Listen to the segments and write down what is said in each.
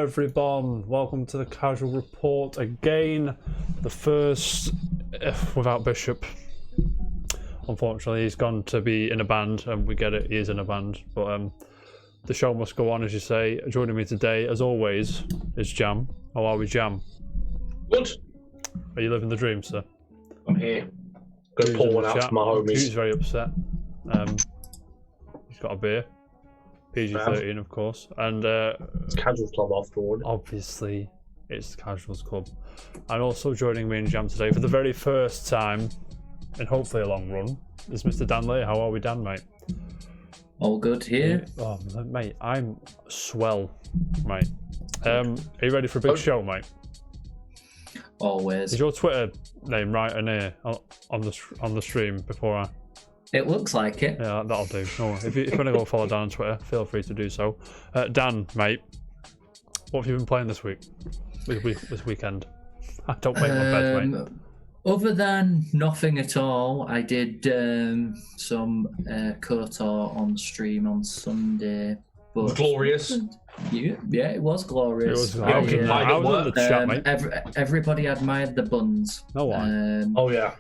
everyone, welcome to the Casual Report again. The first without Bishop. Unfortunately, he's gone to be in a band, and we get it, he is in a band, but the show must go on, as you say. Joining me today, as always, is Jam. How are we, Jam? Good. Are you living the dream, sir? I'm here. Gonna pour one out for my homies. He's very upset. He's got a beer. PG-13, of course. And it's Casuals Club after all. Obviously, it's the Casuals Club. And also joining me in Jam today for the very first time, and hopefully a long run, is Mr. Dan Lee. How are we, Dan, mate? All good here. Oh, mate, I'm swell, mate. Are you ready for a big show, mate? Always. Is your Twitter name right in here on the stream before I... It looks like it. Yeah, that'll do. No, if you want to go follow Dan on Twitter, feel free to do so. Dan, mate, what have you been playing this week? This weekend? I don't make my bed, mate. Other than nothing at all, I did some KOTOR on stream on Sunday. But was glorious. Yeah, it was glorious. It was. I was in the chat, mate. Everybody admired the buns. No one. Oh yeah.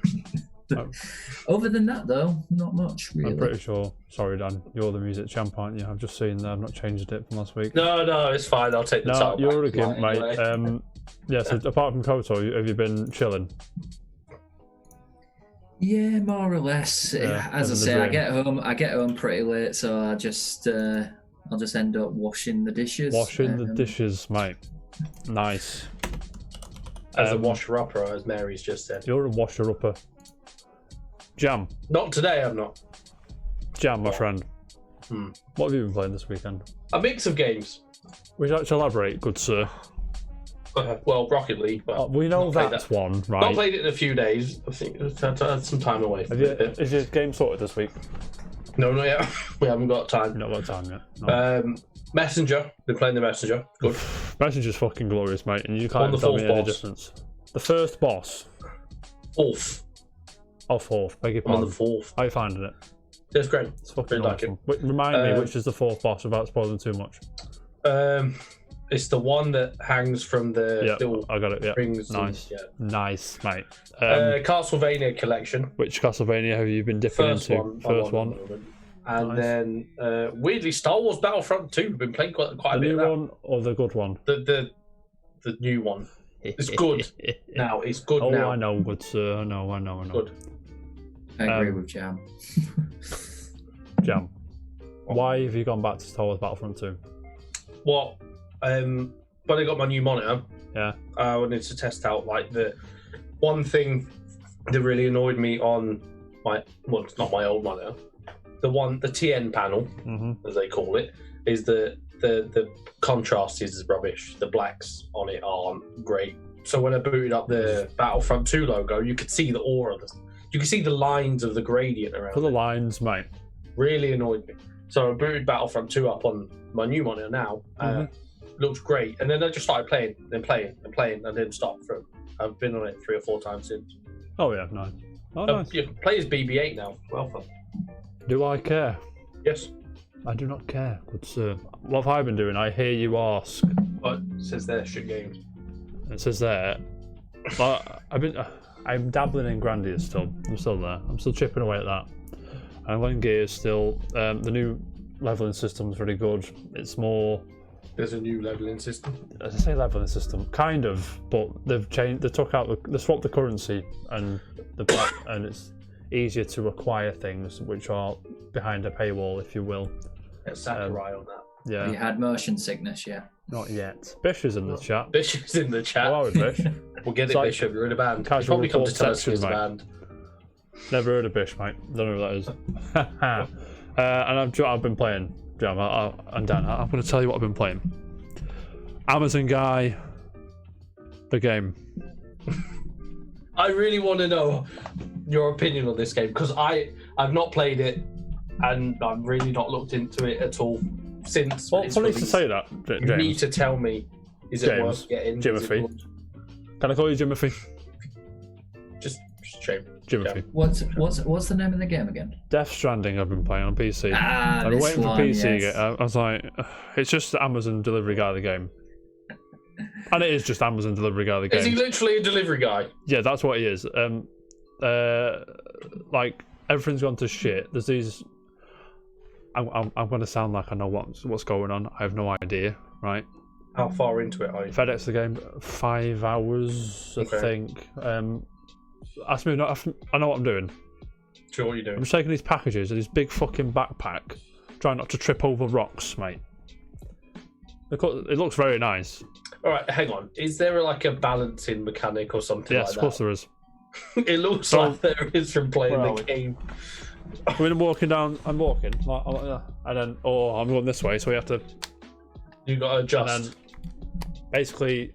Other than that, though, not much really. I'm pretty sure. Sorry, Dan. You're the music champ, aren't you? I've just seen. I've not changed it from last week. No, it's fine. I'll take the title. No, you're a back. gimp, mate. Anyway. Yeah. So apart from KOTOR, have you been chilling? Yeah, more or less. Yeah, as I say, I get home pretty late, so I'll just end up washing the dishes. Washing the dishes, mate. Nice. As a washer-upper, as Mary's just said. You're a washer-upper. Jam. Not today, I'm not. Jam, my friend. What have you been playing this weekend? A mix of games. Would you like to elaborate, good sir? Well, Rocket League, but we know that's one, right? Not played it in a few days. I think I've had some time away. Is your game sorted this week? No, not yet. We haven't got time. Not got time yet. No. Messenger. Been playing the Messenger. Good. Messenger's fucking glorious, mate, and you can't tell me any difference. The first boss. Fourth. Oh, fourth. Beg your pardon. On the fourth. How are you finding it? It's great. It's fucking really awesome. Remind me which is the fourth boss without spoiling too much. It's the one that hangs from the little I got it. Yeah, rings. Nice, nice, mate. Castlevania collection. Which Castlevania have you been dipping into? First one. And then weirdly, Star Wars Battlefront 2. Been playing quite a bit. The new one or the good one? The new one. It's good now. It's good now. Oh, I know, good sir. I know. Good. I agree with Jam. Jam. Why have you gone back to Star Wars Battlefront 2? Well, when I got my new monitor, I wanted to test out the one thing that really annoyed me on it's not my old monitor. The TN panel, as they call it, is the contrast is rubbish. The blacks on it aren't great. So when I booted up the Battlefront 2 logo, you could see the aura. You could see the lines of the gradient around. For the lines, mate. Really annoyed me. So I booted Battlefront 2 up on my new monitor now. Looks great. And then I just started playing. I didn't stop. I've been on it 3 or 4 times since. Oh yeah, nice. Oh, nice. You can play as BB-8 now. Well fun. Do I care? Yes. I do not care, good sir. What have I been doing? I hear you ask. But it says there, shit games. It says there. But I'm dabbling in Grandia still. I'm still there. I'm still chipping away at that. I'm playing Gears still. The new leveling system is really good. It's more... There's a new leveling system. As I say, leveling system, kind of, but they've changed. They swapped the currency, and it's easier to acquire things which are behind a paywall, if you will. Get Sakurai on that. Yeah. You had motion sickness, yeah. Not yet. Bish is in the chat. Bish is in the chat. How are we, Bish? We'll get it, like Bishop. You're in a band. Casual You probably come to report tell us section, he's a mate. band. Never heard of Bish, mate. Don't know who that is. And I've been playing. Jam, and Dan, I'm going to tell you what I've been playing. Amazon Guy, the game. I really want to know your opinion on this game because I've not played it and I've really not looked into it at all since. Well, funny to say that, James. You need to tell me. Is it worth getting? Jimothy. Can I call you Jimothy? Just shame. Jimothy. Yeah. What's the name of the game again? Death Stranding. I've been playing on PC. I've been waiting for PC. Yes. I was like, it's just the Amazon delivery guy of the game. And it is just Amazon delivery guy. The game. Is he literally a delivery guy? Yeah, that's what he is. Like everything's gone to shit. There's these. I'm going to sound like I know what's going on. I have no idea, right? How far into it are you? FedEx the game 5 hours, I think. Ask me, I know what I'm doing. Sure, what are you doing? I'm just taking these packages in this big fucking backpack, trying not to trip over rocks, mate. It looks very nice. All right, hang on. Is there like a balancing mechanic or something like that? Yes, of course there is. It looks like there is from playing the game. I mean, I'm walking, and then, I'm going this way, so we have to... You got to adjust. And then, basically,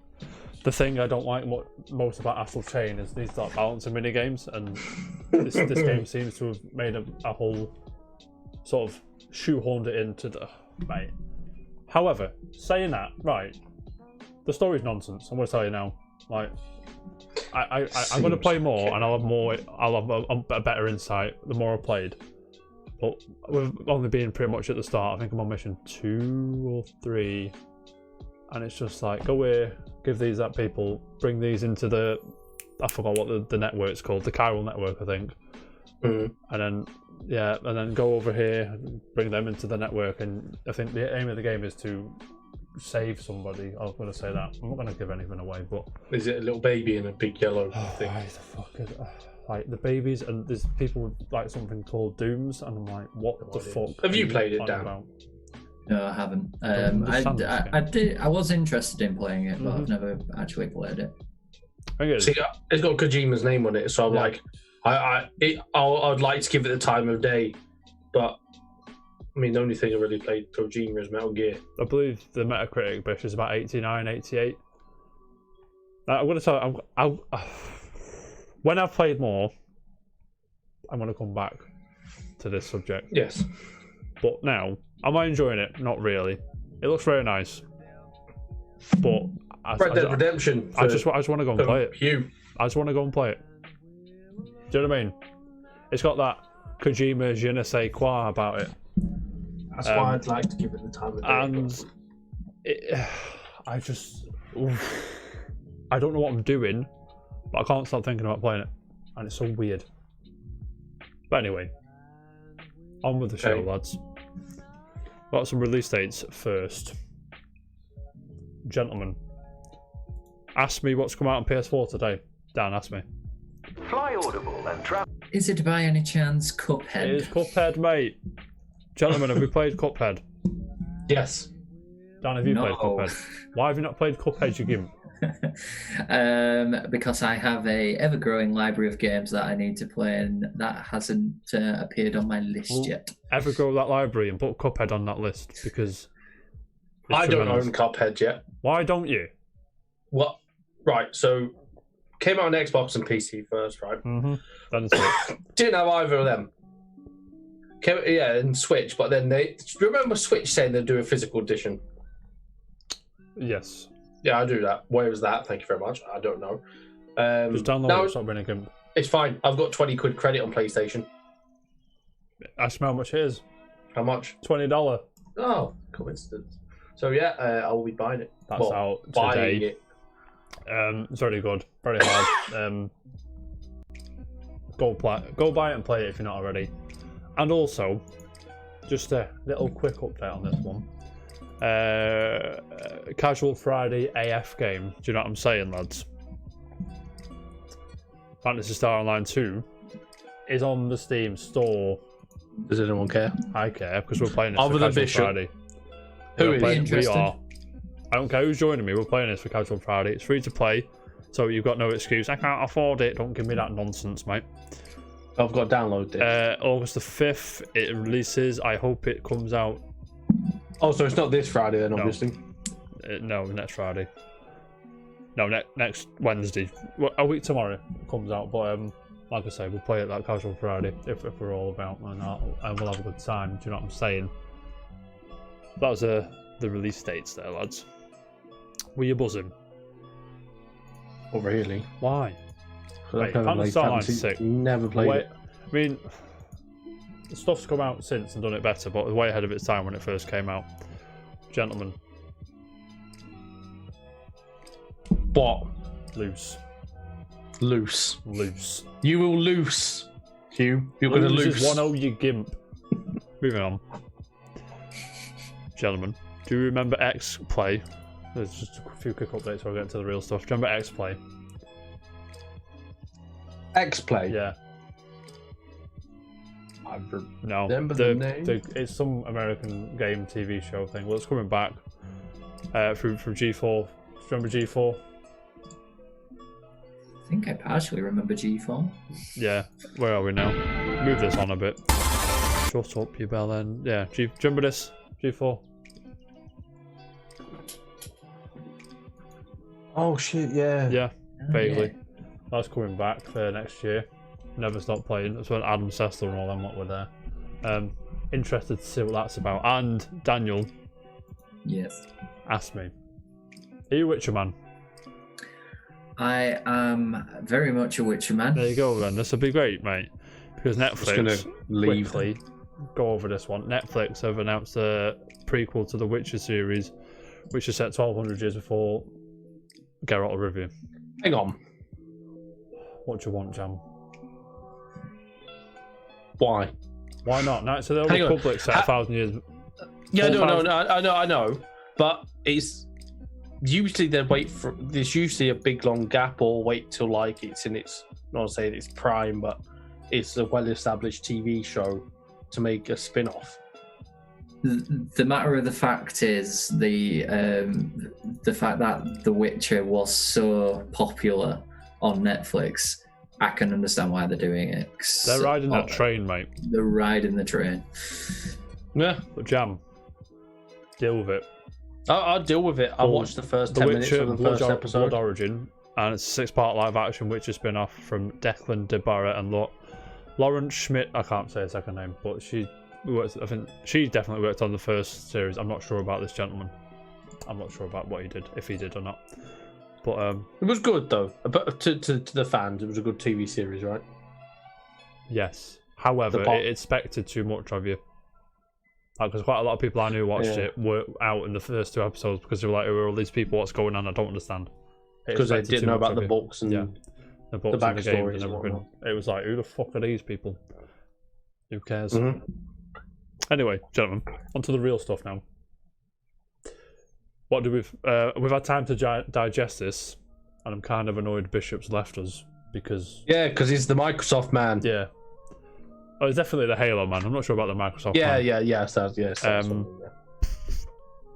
the thing I don't like most about Astral Chain is these like balancing mini games, and this game seems to have made a whole sort of shoehorned it into the right. However, saying that, right, the story's nonsense. I'm going to tell you now. Like, I'm going to play more, and I'll have a better insight the more I played. But we've only been pretty much at the start. I think I'm on mission 2 or 3. And it's just like, go here, give these up people, bring these into the... I forgot what the network's called. The chiral network, I think. Mm. And then, yeah, and then go over here, bring them into the network. And I think the aim of the game is to save somebody. I was going to say that. I'm not going to give anything away, but... Is it a little baby in a big yellow thing? Why the fuck is... like the babies, and there's people with like something called dooms, and I'm like, what the fuck? Have you played it, Dan? About? No, I haven't. I was interested in playing it, but I've never actually played it. See, it's got Kojima's name on it, so I'm like, I'd like to give it the time of day, but I mean, the only thing I really played Kojima is Metal Gear. I believe the Metacritic bish is about 89, 88. I'm going to tell you, when I've played more, I'm going to come back to this subject. Yes. But now, am I enjoying it? Not really. It looks very nice. But... Red Dead Redemption. I just want to go and play it. You. I just want to go and play it. Do you know what I mean? It's got that Kojima je ne sais quoi about it. That's why I'd like to give it the time of day. And I don't know what I'm doing, but I can't stop thinking about playing it. And it's so weird. But anyway, on with the show, lads. Got some release dates first. Gentlemen, ask me what's come out on PS4 today. Dan, ask me. Fly Audible and travel. Is it by any chance Cuphead? It is Cuphead, mate. Gentlemen, have we played Cuphead? Yes. Dan, have you played Cuphead? Why have you not played Cuphead, you gimp? Because I have a ever-growing library of games that I need to play, and that hasn't appeared on my list yet. Ever grow that library and put Cuphead on that list, because I don't own Cuphead yet. Why don't you? What? Right, so came out on Xbox and PC first, right? Mm-hmm. Didn't have either of them. And Switch, but then do you remember Switch saying they'd do a physical edition? Yes. Yeah, I do that. Where is that? Thank you very much. I don't know. Just download it, stop being a gimp. It's fine. I've got 20 quid credit on PlayStation. Ask me how much it is. How much? $20. Oh, coincidence. So yeah, I will be buying it. That's out today. It. It's very good. Very hard. Go buy it and play it if you're not already. And also, just a little quick update on this one. Casual Friday AF game. Do you know what I'm saying, lads? Fantasy Star Online 2 is on the Steam store. Does anyone care? I care, because we're playing this Other for than Casual Bishop. Friday. Who is interested? We are. I don't care who's joining me, we're playing this for Casual Friday. It's free to play, so you've got no excuse. I can't afford it. Don't give me that nonsense, mate. I've got to download this. August the 5th, it releases. I hope it comes out. Oh, so it's not this Friday then, obviously? No, next Friday. No, next Wednesday. Well, a week tomorrow it comes out, but like I say, we'll play it that Casual Friday if we're all about, and we'll have a good time. Do you know what I'm saying? That was the release dates there, lads. Were you buzzing? Oh, really? Why? Wait, Fantasy Star Online 6. Never played it. I mean, the stuff's come out since and done it better, but it was way ahead of its time when it first came out. Gentlemen, What? Loose. Loose. Loose. You will loose. Hugh. You're going to Lose loose. 1-0, you gimp. Moving on. Gentlemen, do you remember X Play? There's just a few quick updates before I get into the real stuff. Do you remember X Play? X-Play? Yeah. I No. remember the name. It's some American game TV show thing. Well, it's coming back from G4. Do you remember G4? I think I partially remember G4. Yeah. Where are we now? Move this on a bit. Shut up, you bellend. Yeah. Do you remember this? G4? Oh shit! Yeah. Yeah. Oh, Vaguely. yeah. That's coming back for next year. Never stop playing. That's when Adam Sessler and all them lot were there. Interested to see what that's about. And Daniel Yes. asked me, are you a Witcher man? I am very much a Witcher man. There you go then. This will be great, mate. Because Netflix, Just gonna leave. quickly, go over this one. Netflix have announced a prequel to the Witcher series, which is set 1200 years before Geralt of Rivia. Hang on. What do you want, Jam? Why? Why not? Knights of the Old Hang on. Republic set 1,000 years. Yeah, no, 4,000 I know, but it's usually they wait for. There's usually a big long gap, or wait till like it's in its. Not saying it's prime, but it's a well-established TV show to make a spin-off. The matter of the fact is the fact that The Witcher was so popular on Netflix. I can understand why they're doing it. They're riding that train, mate. They're riding the train. Yeah, But Jam, deal with it. I'll deal with it. I watched the first 10 minutes Witcher of the first episode. Blood Origin, and it's a 6-part live-action Witcher spin-off from Declan de Barra and Lauren Schmidt. I can't say her second name, but she works. I think she definitely worked on the first series. I'm not sure about this gentleman. I'm not sure about what he did, if he did or not. But It was good though. But to the fans, it was a good TV series, right? yes. However, it expected too much of you. Because quite a lot of people I knew watched it were out in the first 2 episodes because they were like, "Who are all these people? What's going on? I don't understand." Because they didn't know about the books and the books the and the games backstories and and everything. It was like, who the fuck are these people? Who cares? Mhm. Anyway, gentlemen, onto the real stuff now. What do we've had time to digest this, and I'm kind of annoyed Bishop's left us because because he's the Microsoft man. yeah, oh, it's definitely the Halo man. I'm not sure about the Microsoft. man.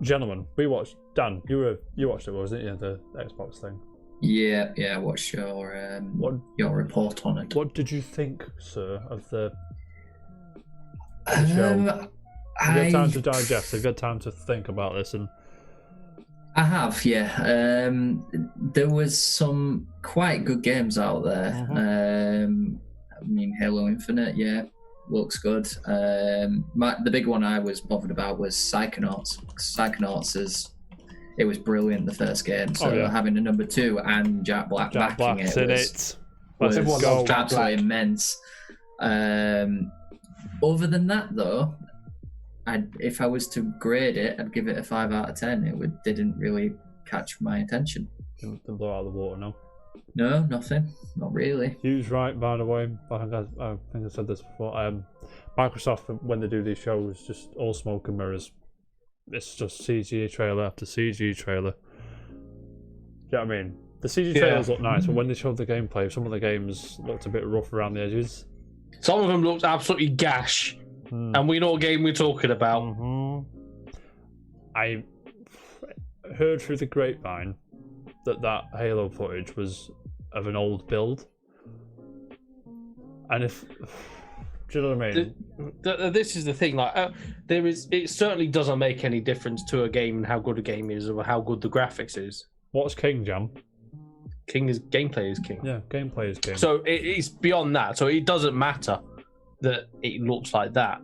Gentlemen, we watched. Dan, you watched it, wasn't it? The Xbox thing. Yeah, I watched your report on it. What did you think, sir, of the show? Have you had time to digest? Have you had time to think about this? And I have, yeah. There was some quite good games out there. I mean, Halo Infinite, yeah, looks good. The big one I was bothered about was Psychonauts. It was brilliant the first game. So having a number 2 and Jack Black backing Black's it in was, it. was go. absolutely immense. Other than that, though, if I was to grade it, I'd give it a 5 out of 10. It didn't really catch my attention. Didn't blow out of the water, no. No, nothing. Not really. Hugh's right, by the way. I think I said this before. Microsoft, when they do these shows, just all smoke and mirrors. It's just CG trailer after CG trailer. Do you know what I mean? The CG trailers look nice, but when they showed the gameplay, some of the games looked a bit rough around the edges. Some of them looked absolutely gash. And we know what game we're talking about. I heard through the grapevine that Halo footage was of an old build. And if... Do you know what I mean? This is the thing. Like, it certainly doesn't make any difference to a game and how good a game is or how good the graphics is. What's king, Jam? Gameplay is king. Yeah, gameplay is king. So it's beyond that. So it doesn't matter that it looks like that.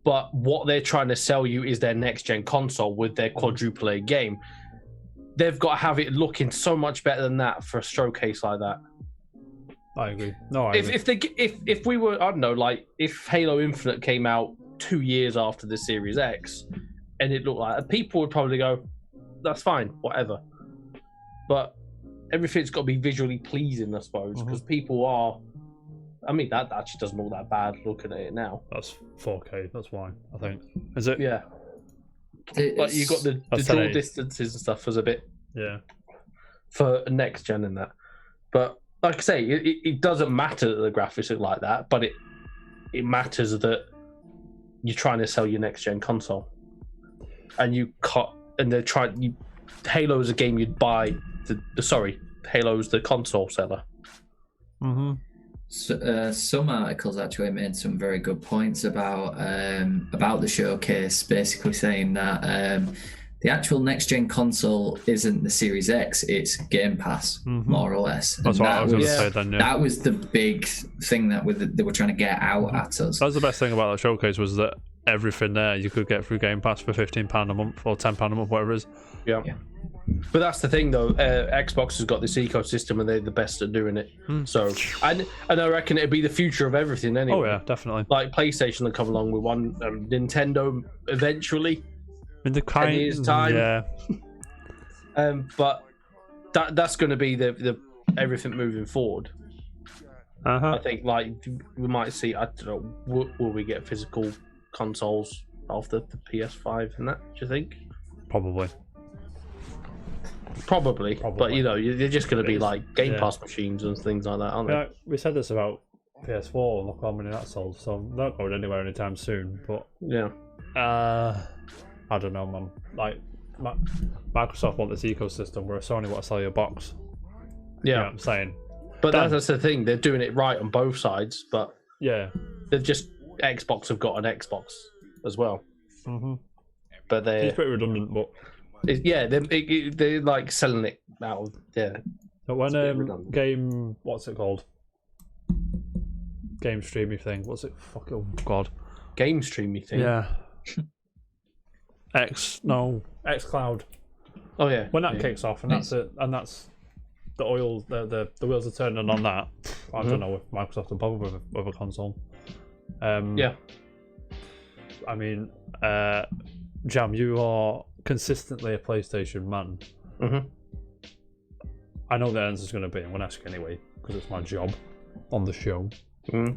But what they're trying to sell you is their next gen console with their quadruple A game. They've got to have it looking so much better than that for a showcase like that. I agree. No, I agree. If we were, I don't know, like if Halo Infinite came out 2 years after the Series X, and it looked like, people would probably go, "That's fine, whatever." but everything's got to be visually pleasing, I suppose, because people are. I mean, that actually doesn't look that bad looking at it now. That's 4K. That's why I think. Is it? Yeah. But you got the draw distances and stuff as a bit. Yeah. For next gen and that, but like I say, it doesn't matter that the graphics look like that, but it matters that you're trying to sell your next gen console, and they're trying. Halo is a game you'd buy. Halo's the console seller. Mm-hmm. So, some articles actually made some very good points about the showcase, basically saying that the actual next gen console isn't the Series X; it's Game Pass, more or less. That's what I was going to say. Then, yeah. That was the big thing that they were trying to get out at us. That's the best thing about that showcase, was that everything there you could get through Game Pass for £15 a month or £10 a month, whatever it is. Yeah. But that's the thing, though. Xbox has got this ecosystem, and they're the best at doing it. So, and I reckon it'd be the future of everything anyway. Oh yeah, definitely. Like PlayStation will come along with one, Nintendo eventually. In the 10 years' time. Yeah. But that's going to be the everything moving forward. I think like we might see. I don't know. Will we get physical consoles after the PS5 and that? Do you think? Probably. Probably. But they're just going to be like Game Pass machines and things like that, aren't they? We said this about PS4 and look how many that sold, so they're not going anywhere anytime soon. But yeah, I don't know, man. Like Microsoft want this ecosystem where Sony want to sell you a box. Yeah, you know what I'm saying. But that's the thing; they're doing it right on both sides. But yeah, they've just Xbox have got an Xbox as well. But it's pretty redundant, but. They're like selling it out. But when what's it called? Game streamy thing. What's it? Oh god. Game streamy thing. Yeah. xCloud. Oh yeah. When that kicks off, and that's it, and that's the oil. The wheels are turning on that. I don't know if Microsoft will bother with a console. Yeah. I mean, Jam, you are consistently a PlayStation man. I know the answer is going to be. I'm going to ask anyway because it's my job on the show. Is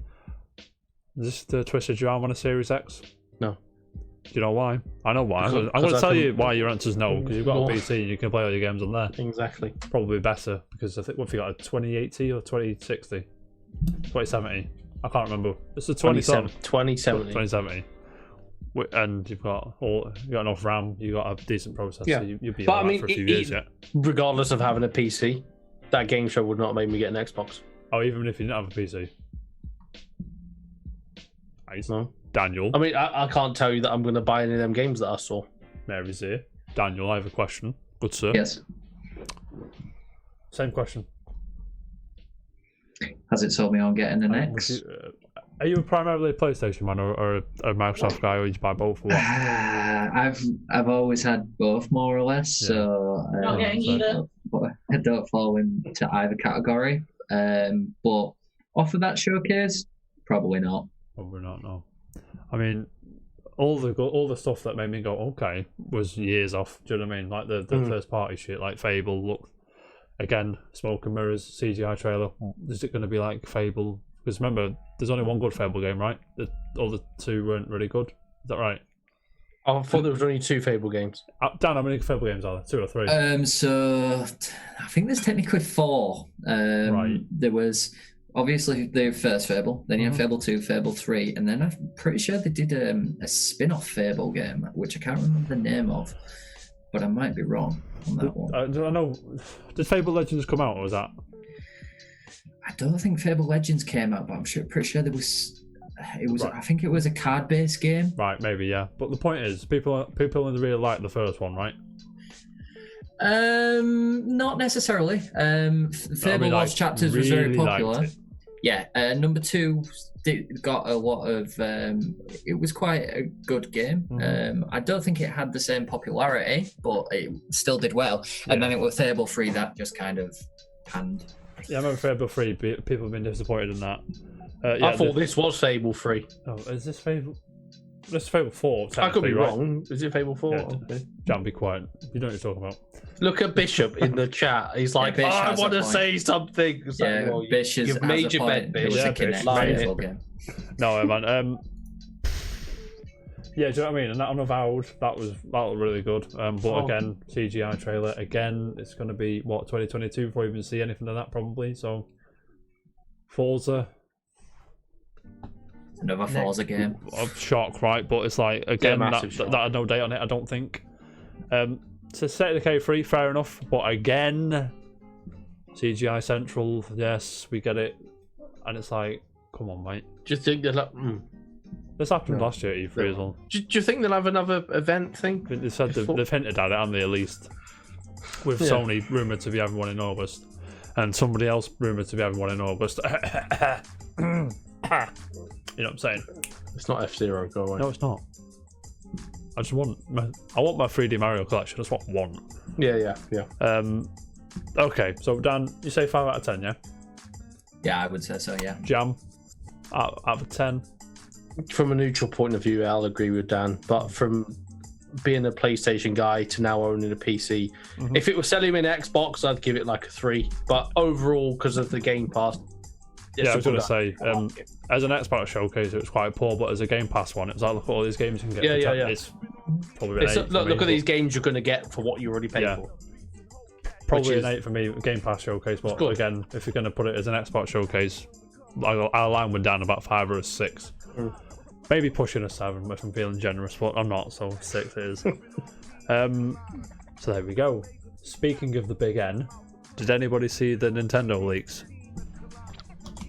this the twisted your arm on a Series X? No. Do you know why? I know why. I'm going to tell you why your answer's no, because you've got a PC and you can play all your games on there. Exactly. Probably better because I think what have you got, a 2080 or 2060, 2070? I can't remember. It's a 2070. And you've got enough RAM, you've got a decent processor, so you'll be alright for a few years yet. Regardless of having a PC, that game show would not make me get an Xbox. Oh, even if you didn't have a PC? Nice. No. Daniel. I mean, I can't tell you that I'm going to buy any of them games that I saw. Mary's here. Daniel, I have a question. Good sir. Yes. Same question. Has it sold me on getting an X? Are you primarily a PlayStation man or a Microsoft guy, or you buy both? Or what? I've always had both, more or less. Yeah. So not getting either. I don't fall into either category. But off of that showcase, probably not. Probably not. No. I mean, all the stuff that made me go okay was years off. Do you know what I mean? Like the first party shit, like Fable. Look, again, smoke and mirrors, CGI trailer. Is it going to be like Fable? Because remember, there's only one good Fable game, right? The other two weren't really good. Is that right? I thought there was only 2 Fable games. Dan, how many Fable games are there? 2 or 3? So I think there's technically 4. Right. There was obviously the first Fable, then you have Fable 2, Fable 3, and then I'm pretty sure they did a spin-off Fable game, which I can't remember the name of, but I might be wrong on that one. I know. Did Fable Legends come out, or was that? I don't think Fable Legends came out, but I'm pretty sure there was. It was. Right. I think it was a card-based game. Right, maybe, yeah. But the point is, people really like the first one, right? Not necessarily. Fable Lost Chapters was very popular. Yeah, number 2 got a lot of. It was quite a good game. I don't think it had the same popularity, but it still did well. Yeah. And then it was Fable 3 that just kind of panned. Yeah, I remember Fable 3. People have been disappointed in that. I thought this was Fable 3. Oh, is this Fable? This is Fable 4. I could be right? wrong. Is it Fable 4? Yeah, Okay. Jan, be quiet. You know what you're talking about. Look at Bishop in the chat. He's like, Bish I has a want to point. say something. It's like, well, Bish is you've made your bed, It was Bish. a Yeah, Bish. Kinect Line Fable it. game. No, man. Yeah, do you know what I mean? And that Unavowed, that was really good. But again, CGI trailer. Again, it's going to be, 2022 before we even see anything of that, probably. So, Forza. Another Forza game. I'm shocked, right? But it's like, again, massive shock. that had no date on it, I don't think. So, State of Decay 3, fair enough. But again, CGI Central, yes, we get it. And it's like, come on, mate. Do you think they'll This happened last year at E3 as well. do you think they'll have another event thing? They said they've hinted at it, haven't they, at least? With Sony rumoured to be having one in August. And somebody else rumoured to be having one in August. You know what I'm saying? It's not F-Zero, go away. No, it's not. I just want my 3D Mario collection. That's what I want. Yeah. Okay, so Dan, you say 5 out of 10, yeah? Yeah, I would say so, yeah. Jam, out of 10. From a neutral point of view, I'll agree with Dan. But from being a PlayStation guy to now owning a PC, if it was selling in Xbox, I'd give it like a 3. But overall, because of the Game Pass, Yeah, I was going to say, as an Xbox showcase, it was quite poor, but as a Game Pass one, it was like, look at all these games you can get. Yeah. It's probably an 8 for me, look at these games you're going to get for what you already paid for. Probably an 8 for me, Game Pass showcase, but again, if you're going to put it as an Xbox showcase, I'll align with Dan about 5 or a 6. Maybe pushing a 7 if I'm feeling generous, but I'm not, so 6 it is. So there we go. Speaking of the big N, did anybody see the Nintendo leaks?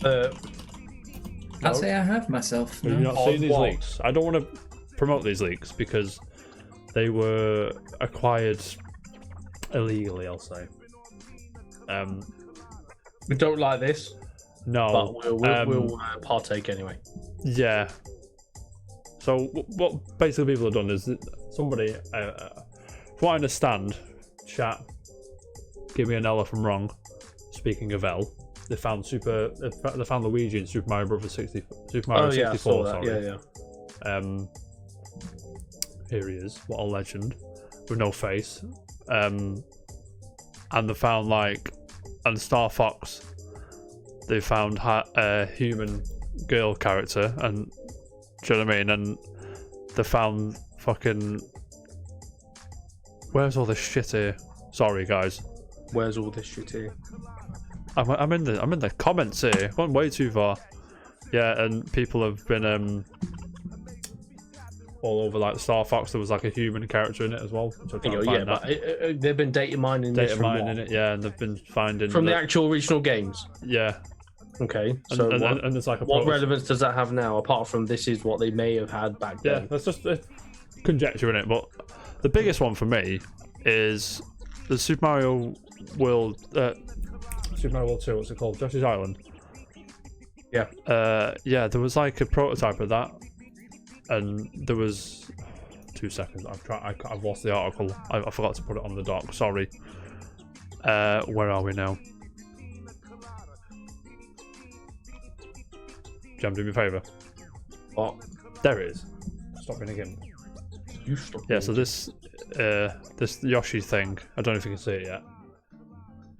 I'd say I have myself. Have you not seen these leaks? I don't want to promote these leaks because they were acquired illegally, I'll say. We don't like this, No. but we'll partake anyway. Yeah. So what basically people have done is that somebody, from what I understand, chat, give me an L if I'm wrong. Speaking of L, they found Luigi in Super Mario Bros. 64. I saw that. Sorry. Yeah. Here he is. What a legend, with no face. And they found and Star Fox. They found a human girl character, and do you know what I mean? And they found fucking. Where's all this shit here? Sorry, guys. Where's all this shit here? I'm in the comments here. Gone way too far. Yeah, and people have been all over Star Fox. There was a human character in it as well. So But they've been data mining this from what? it. Yeah, and they've been finding from the actual original games. Yeah. Okay, so and there's what relevance does that have now, apart from this is what they may have had back then? Yeah, that's just conjecture in it. But the biggest one for me is the Super Mario World 2. What's it called? Yoshi's Island. Yeah. Yeah. There was a prototype of that, and there was 2 seconds. I've lost the article. I forgot to put it on the doc. Sorry. Where are we now? Jam, do me a favour. What? There it is. Stop being a gimp. You stop. Yeah, so this Yoshi thing, I don't know if you can see it yet.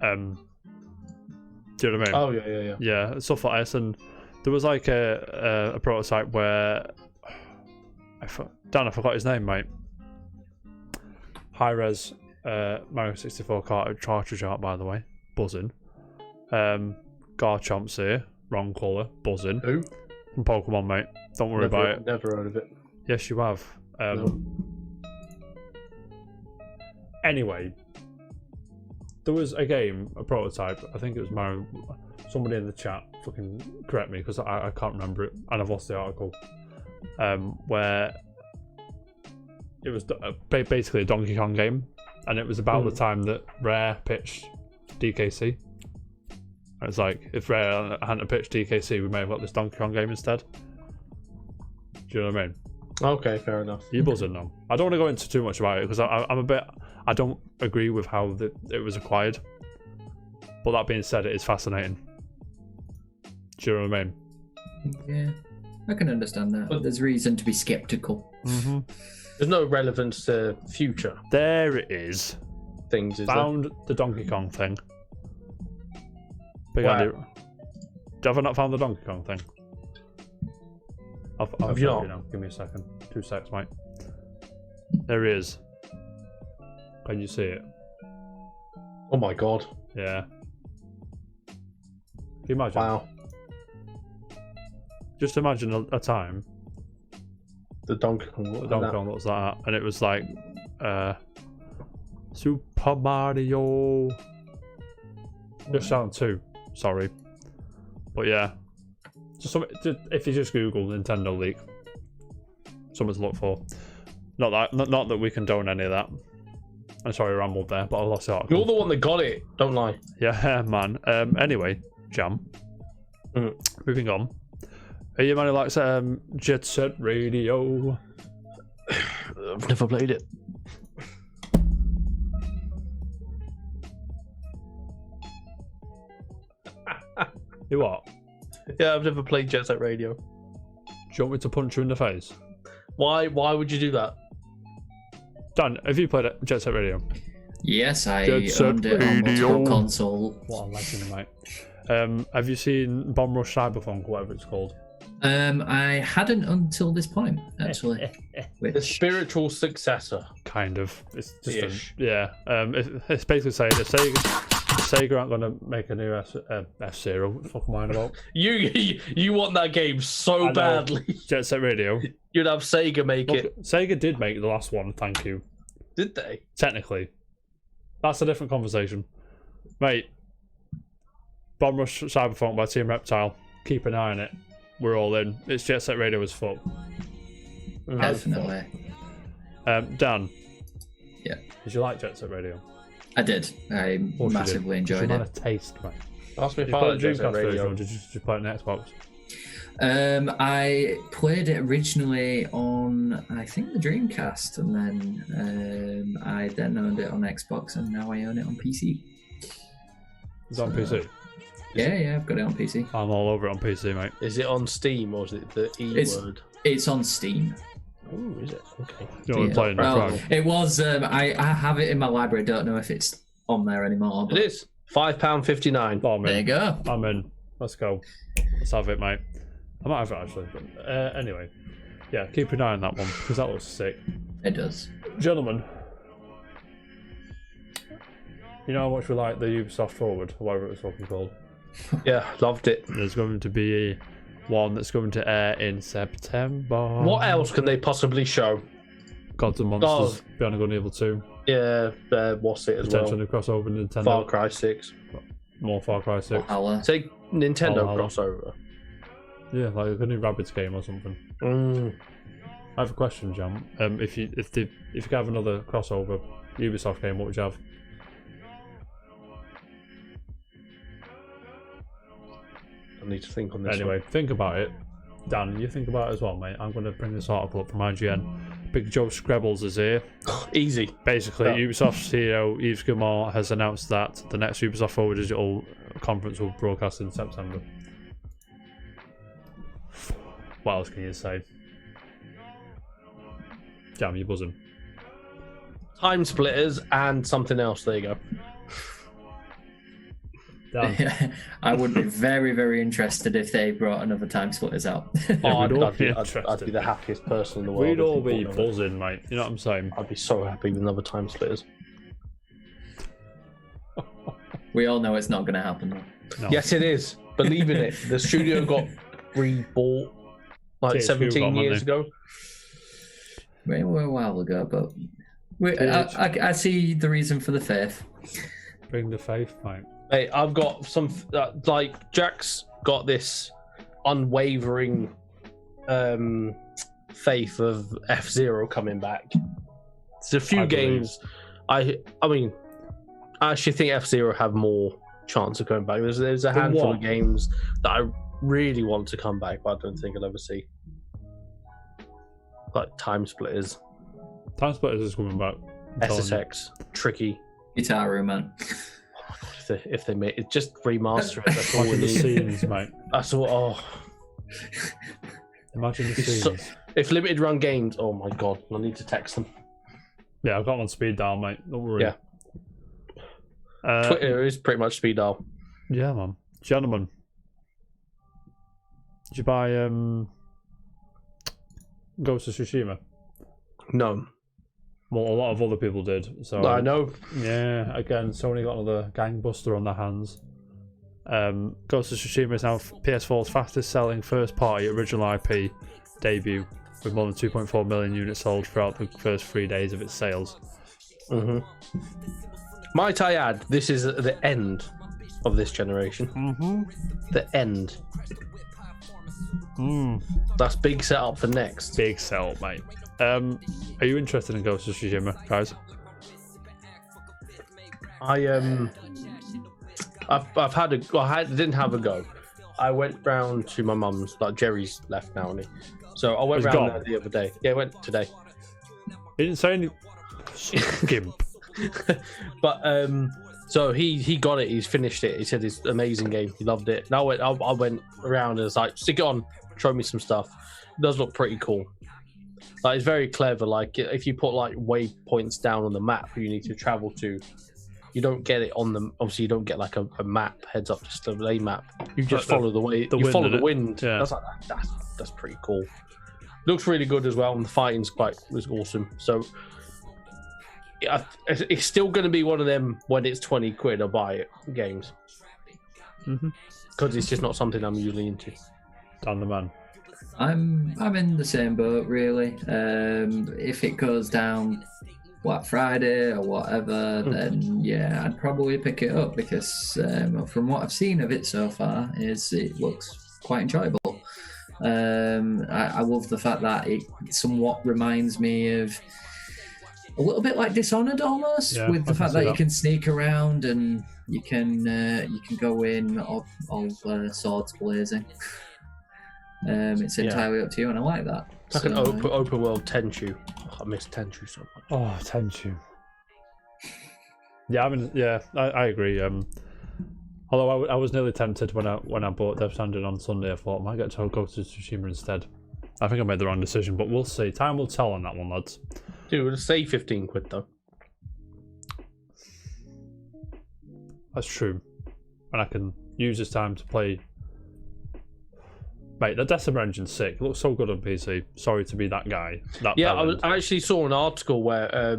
Do you know what I mean? Oh yeah. Yeah, stuff like this, and there was a prototype where I forgot his name, mate. High res Mario 64 cartridge art, by the way, buzzing. Garchomp's here, wrong colour, buzzing. Who? From Pokemon, mate. Don't worry about it. Never heard of it. Yes, you have. No. Anyway, there was a game, a prototype. I think it was Mario. Somebody in the chat fucking correct me because I can't remember it, and I've lost the article. Where it was basically a Donkey Kong game, and it was about the time that Rare pitched DKC. And it's if Rare hadn't pitched DKC, we may have got this Donkey Kong game instead. Do you know what I mean? Okay, fair enough. You buzzing now. I don't want to go into too much about it because I'm a bit. I don't agree with how it was acquired. But that being said, it is fascinating. Do you know what I mean? Yeah. I can understand that. But there's reason to be skeptical. Mm-hmm. There's no relevance to future There it is. things. Is Found the Donkey Kong thing. Big Wow. Andy. Have I not found the Donkey Kong thing? I'll Have you show not? now. Give me a second. 2 secs, mate. There he is. Can you see it? there? Oh my god! Yeah. Can you imagine? Wow. Just imagine a time The Donkey Kong. the Donkey Kong looks like that, and it was like Super Mario. Just sound 2. Sorry, but yeah. Just if you just Google Nintendo leak, something to look for. Not that we condone any of that. I'm sorry, I rambled there, but I lost the article. You're the one that got it. Don't lie. Yeah, man. Anyway, Jam. Moving on. Are you man who likes Jet Set Radio? I've never played it. You what? Yeah, I've never played Jet Set Radio. Do you want me to punch you in the face? Why would you do that? Dan, have you played Jet Set Radio? Yes, I Jet Set owned it on multiple Radio. console. What a legend, mate. Have you seen Bomb Rush Cyberpunk, whatever it's called? I hadn't until this point, actually. The Which, spiritual successor. Kind of. It's just Ish. yeah. It's basically saying that Sega aren't going to make a new F-Zero. What the fuck am I on about? You want that game so badly. Jet Set Radio. You'd have Sega make Look, it. Sega did make the last one, thank you. Did they? Technically. That's a different conversation. Mate, Bomb Rush Cyberpunk by Team Reptile. Keep an eye on it. We're all in. It's Jet Set Radio as fuck. definitely. Dan. Yeah. Did you like Jet Set Radio? I did. I massively enjoyed You it. had a taste, mate. Ask me Did if you I play like the Jet Set Dreamcast version Radio. or did you just play it on Xbox? I played it originally on, I think, the Dreamcast, and then I then owned it on Xbox, and now I own it on PC. It's on PC. Yeah, I've got it on PC. I'm all over it on PC, mate. Is it on Steam or is it the E It's- word? It's on Steam. Oh, is it? Okay. You know what I'm playing Well, right? it was. I have it in my library. Don't know if it's on there anymore. But It is £5.59. Oh, there you go. I'm in. Let's go. Let's have it, mate. I might have it actually. But, anyway, yeah, keep an eye on that one because that looks sick. It does. Gentlemen, you know how much we like the Ubisoft Forward, or whatever it was fucking called. Yeah, loved it. There's going to be one that's going to air in September. What else can they possibly show? Gods and Monsters, Beyond Good and Evil 2. Yeah, what's it as Potential well? new crossover Nintendo. Far Cry 6. More Far Cry 6. Valhalla. Say Nintendo Valhalla. crossover. Yeah, like a new Rabbids game or something. I have a question, Jam. If you could have another crossover Ubisoft game, what would you have? I need to think on this. Anyway, think about it. Dan, you think about it as well, mate. I'm going to bring this article up from IGN. Big Joe Screbbles is here. one. Easy. Basically, Yeah. Ubisoft CEO Yves Guillemot has announced that the next Ubisoft Forward Digital conference will broadcast in September. What else can you say? Jam, you buzzing. Time Splitters and something else. There you go. Dan, I would be very, very interested if they brought another Time Splitters out. Oh, we'd all I'd be be interested. the happiest person in the world. we'd if all they be brought another- buzzing, mate. You know what I'm saying? I'd be so happy with another Time Splitters. We all know it's not going to happen, though. No. Yes, it is. Believe in it. The studio got rebought like THQ 17 got, years didn't ago. We were a while ago, but THQ. I see the reason for the faith. Bring the faith, mate. Hey, I've got some like Jack's got this unwavering faith of F-Zero coming back. There's a few I believe. games. I mean, I actually think F-Zero have more chance of coming back. There's a But handful what? of games that I really want to come back, but I don't think I'll ever see. Like Time Splitters, Time Splitters is coming back. I'm telling you. SSX, Tricky. Guitar man. If they make it, just remaster it. That's all Back we in the need. scenes, mate. That's all. Oh, Imagine the scenes. If limited run games, oh my god, I need to text them. Yeah, I've got on speed dial, mate. Don't worry. Yeah. Twitter is pretty much speed dial. Yeah, man. Gentlemen, did you buy Ghost of Tsushima? No. Well, a lot of other people did. So I know. Yeah, again, Sony got another gangbuster on their hands. Ghost of Tsushima is now PS4's fastest selling first party original IP debut, with more than 2.4 million units sold throughout the first 3 days of its sales. Mm-hmm. Might I add, this is the end of this generation. Mm-hmm. The end. That's big setup for next. Big setup, mate. Are you interested in Ghost of Tsushima, guys? I didn't have a go. I went round to my mum's, like Jerry's left now, isn't he? So I went round there the other day. Yeah, I went today. He didn't say any gimp. But so he got it. He's finished it. He said it's an amazing game. He loved it. And I went around and was like, stick it on, show me some stuff. It does look pretty cool. Like, it's very clever. Like, if you put like waypoints down on the map you need to travel to, you don't get it on them. Obviously, you don't get like a map heads up display map. You just follow the way. You follow the wind. Yeah. That's pretty cool. Looks really good as well, and the fighting's was awesome. So yeah, it's still going to be one of them when it's 20 quid. I'll buy it games because it's just not something I'm usually into. Dan the man. I'm in the same boat really. If it goes down Friday or whatever, then yeah, I'd probably pick it up because from what I've seen of it so far, it looks quite enjoyable. I love the fact that it somewhat reminds me of a little bit like Dishonored almost, with the fact that you can sneak around and you can go in all swords blazing. It's entirely up to you, and I like that. It's like an open world Tenchu. Oh, I miss Tenchu so much. Oh, Tenchu. Yeah, I mean, I agree. Although I was nearly tempted when I bought Death Stranding on Sunday, I thought I might get to go to Tsushima instead. I think I made the wrong decision, but we'll see. Time will tell on that one, lads. Dude, let's say 15 quid though. That's true. And I can use this time to play. Mate, the Decima engine's sick. It looks so good on PC. Sorry to be that guy. I actually saw an article where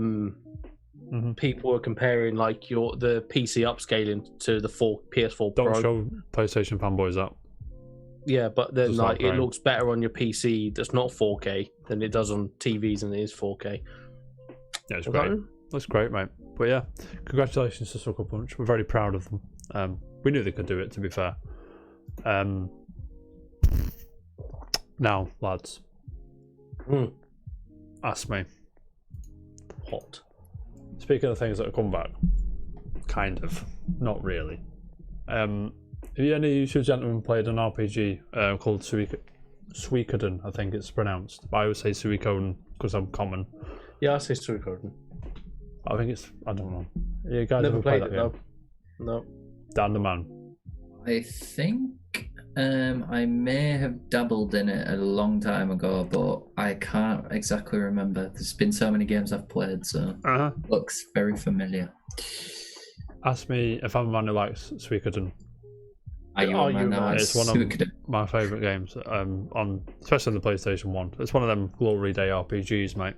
people were comparing like the PC upscaling to the PS4 Pro. Don't show PlayStation fanboys that. Yeah, but then like it looks better on your PC that's not 4K than it does on TVs and it is 4K. Yeah, it's great. Looks great, mate. But yeah, congratulations to Sucker Punch. We're very proud of them. We knew they could do it, to be fair. Now, lads, ask me. What? Speaking of things that have come back, kind of, not really. Have you any of you gentlemen played an RPG called Suikoden? I think it's pronounced. But I always say Suikoden because I'm common. Yeah, I say Suikoden. I think it's, I don't know. You guys Never ever played that it game? No. Dan the man. I think I may have dabbled in it a long time ago, but I can't exactly remember. There's been so many games I've played, so looks very familiar. Ask me if I'm a man who likes Suikoden. It's one of my favourite games, especially on the PlayStation 1. It's one of them glory day RPGs, mate.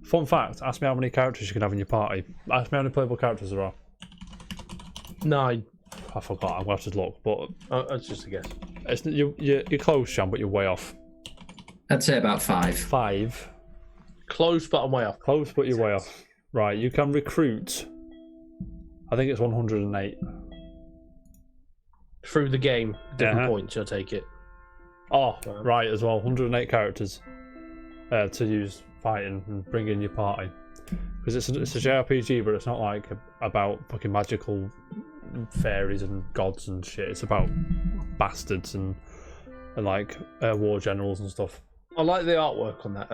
Fun fact, ask me how many characters you can have in your party. Ask me how many playable characters there are. 9. I forgot, I'm going to have to look, but... that's just a guess. You're close, Sean, but you're way off. I'd say about 5. 5? Close, but I'm way off. Close, but you're way off. Right, you can recruit... I think it's 108. Through the game, different points, I'll take it. Oh, right, as well. 108 characters to use fighting and bring in your party. Because it's a JRPG, but it's not like about fucking magical fairies and gods and shit. It's about bastards and like war generals and stuff. I like the artwork on that.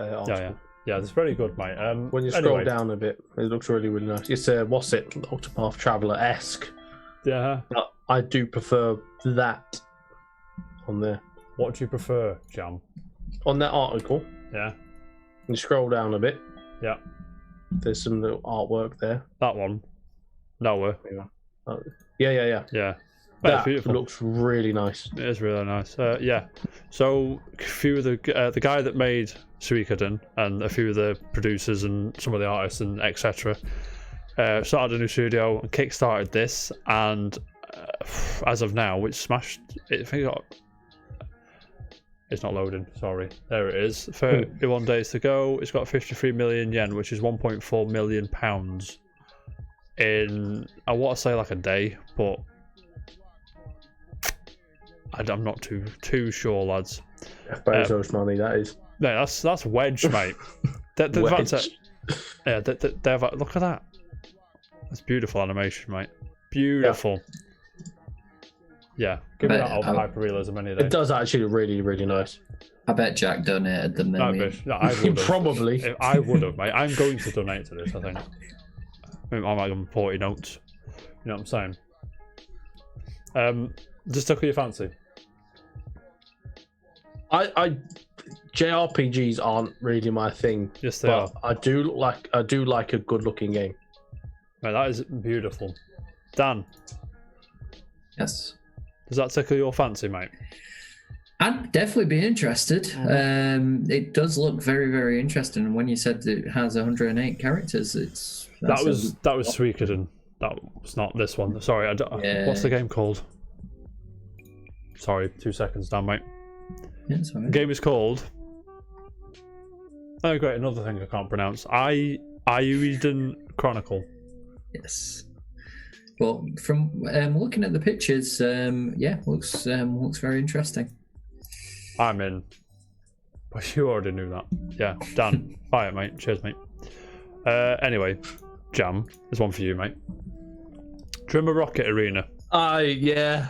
Yeah, it's very good, mate. When you scroll down a bit, it looks really, really nice. It's what's it, Octopath Traveler-esque. Yeah. But I do prefer that on there. What do you prefer, Jam? On that article, Yeah. you scroll down a bit. Yeah. There's some little artwork there. That one. No. Yeah. Yeah. That Beautiful. looks really nice. It is really nice. Yeah. So a few of the guy that made Suikoden and a few of the producers and some of the artists and etc. Started a new studio and kickstarted this, and as of now, it's smashed. I think it's not loading. Sorry, there it is. 31 days to go. It's got 53 million yen, which is 1.4 million pounds. In I want to say like a day, but I'm not too sure, lads. Bezos money, that is. No, that's wedge, mate. Wedge. Look at that. That's beautiful animation, mate. Beautiful. Yeah, give me that old hyperrealism any day. It does actually look really, really nice. I bet Jack donated the million. I would Probably. I would have, mate. I'm going to donate to this, I think. I might give him 40 notes. You know what I'm saying? Just tickle your fancy. JRPGs aren't really my thing. Yes, they are. I do like a good looking game. Mate, that is beautiful. Dan. Yes. Does that tickle your fancy, mate? I'd definitely be interested. It does look very, very interesting. And when you said it has 108 characters, that was Suikoden. That was not this one. Sorry, what's the game called? Sorry, 2 seconds, Dan, mate. Yeah, sorry. The game is called. Oh, great! Another thing I can't pronounce. Ayuden Chronicle. Yes. Well, from looking at the pictures, looks very interesting. I'm in. But you already knew that. Yeah, Dan. Buy it, mate. Cheers, mate. Anyway, Jam, there's one for you, mate. Do you remember Rocket Arena? Yeah.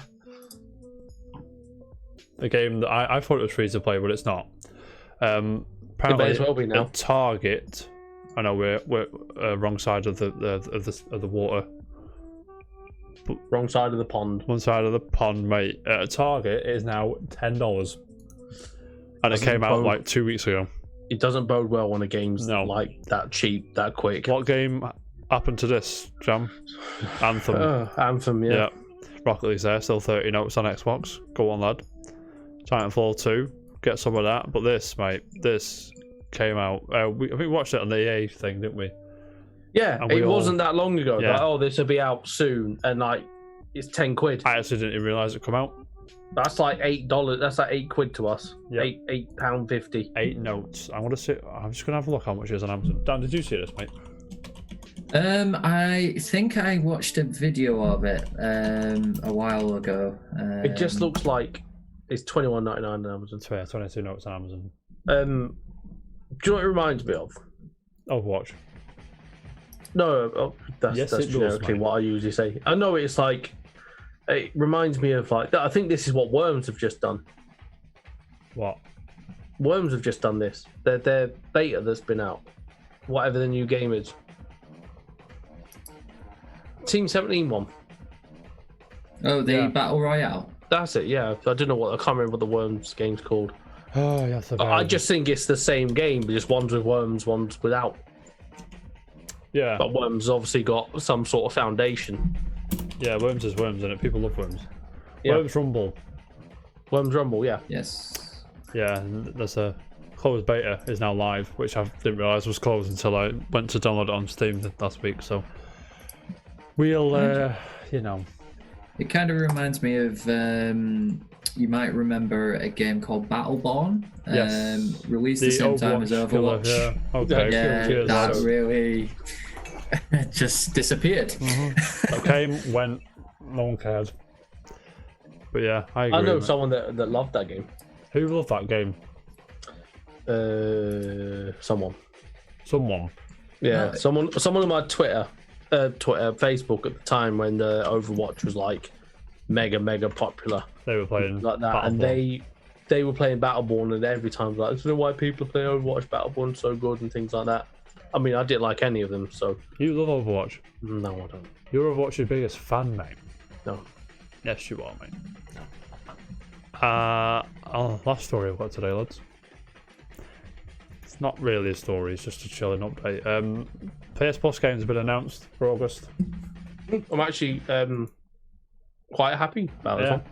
A game that I thought it was free to play, but it's not. It Apparently, may as well be now. at Target. I know we're wrong side of the water. Wrong side of the pond. One side of the pond, mate. At Target, it is now $10, and it came out like 2 weeks ago. It doesn't bode well when a game's like that cheap, that quick. What game happened to this, Jam? Anthem. Anthem, yeah. Rocket League's there, still 30 notes on Xbox. Go on, lad. Titanfall 2, get some of that. But this, mate, this came out. I think we watched it on the EA thing, didn't we? Yeah, it wasn't that long ago. Yeah. Like, this will be out soon, and like it's £10. I actually didn't even realise it come out. That's like $8. That's like £8 to us. Yep. £8.50. 8 notes. I'm just gonna have a look how much it is on Amazon. Dan, did you see this, mate? I think I watched a video of it a while ago. It just looks like it's $21.99 on Amazon. It's fair, 22 notes on Amazon. Do you know what it reminds me of? Overwatch. No, that's Yes, it does, generically mate. what I usually say. I know it's like, it reminds me of like, I think this is what Worms have just done. What? Worms have just done this. Their beta that's been out. Whatever the new game is. Team 17 one. Oh, the Battle Royale. That's it, yeah. I don't know I can't remember what the Worms game's called. Oh, yes, I just think it's the same game, but just one's with Worms, one's without. Yeah. But Worms obviously got some sort of foundation. Yeah, Worms is Worms, isn't it? People love Worms. Yeah. Worms Rumble. Worms Rumble, yeah. Yes. Yeah, and there's a closed beta is now live, which I didn't realise was closed until I went to download it on Steam last week. So we'll, It kind of reminds me of, you might remember a game called Battleborn. Yes. Released the same time as Overwatch. Killer, yeah. Okay. Yeah, Cheers, that lads. really just disappeared. It came, went, no one cared. But yeah, I agree. I know mate. someone that loved that game. Who loved that game? Someone. Someone. Yeah, someone on my Twitter, Facebook at the time when the Overwatch was like mega popular. They were playing like that, and they were playing Battleborn, and every time like, I don't know why people play Overwatch. Battleborn's so good and things like that. I mean, I didn't like any of them, so You love Overwatch. no, I don't. You're Overwatch's biggest fan, mate. No, Yes, you are, mate. Last story I've got today, lads. It's not really a story, it's just a chilling update. PS Plus games have been announced for August. I'm actually quite happy about this one.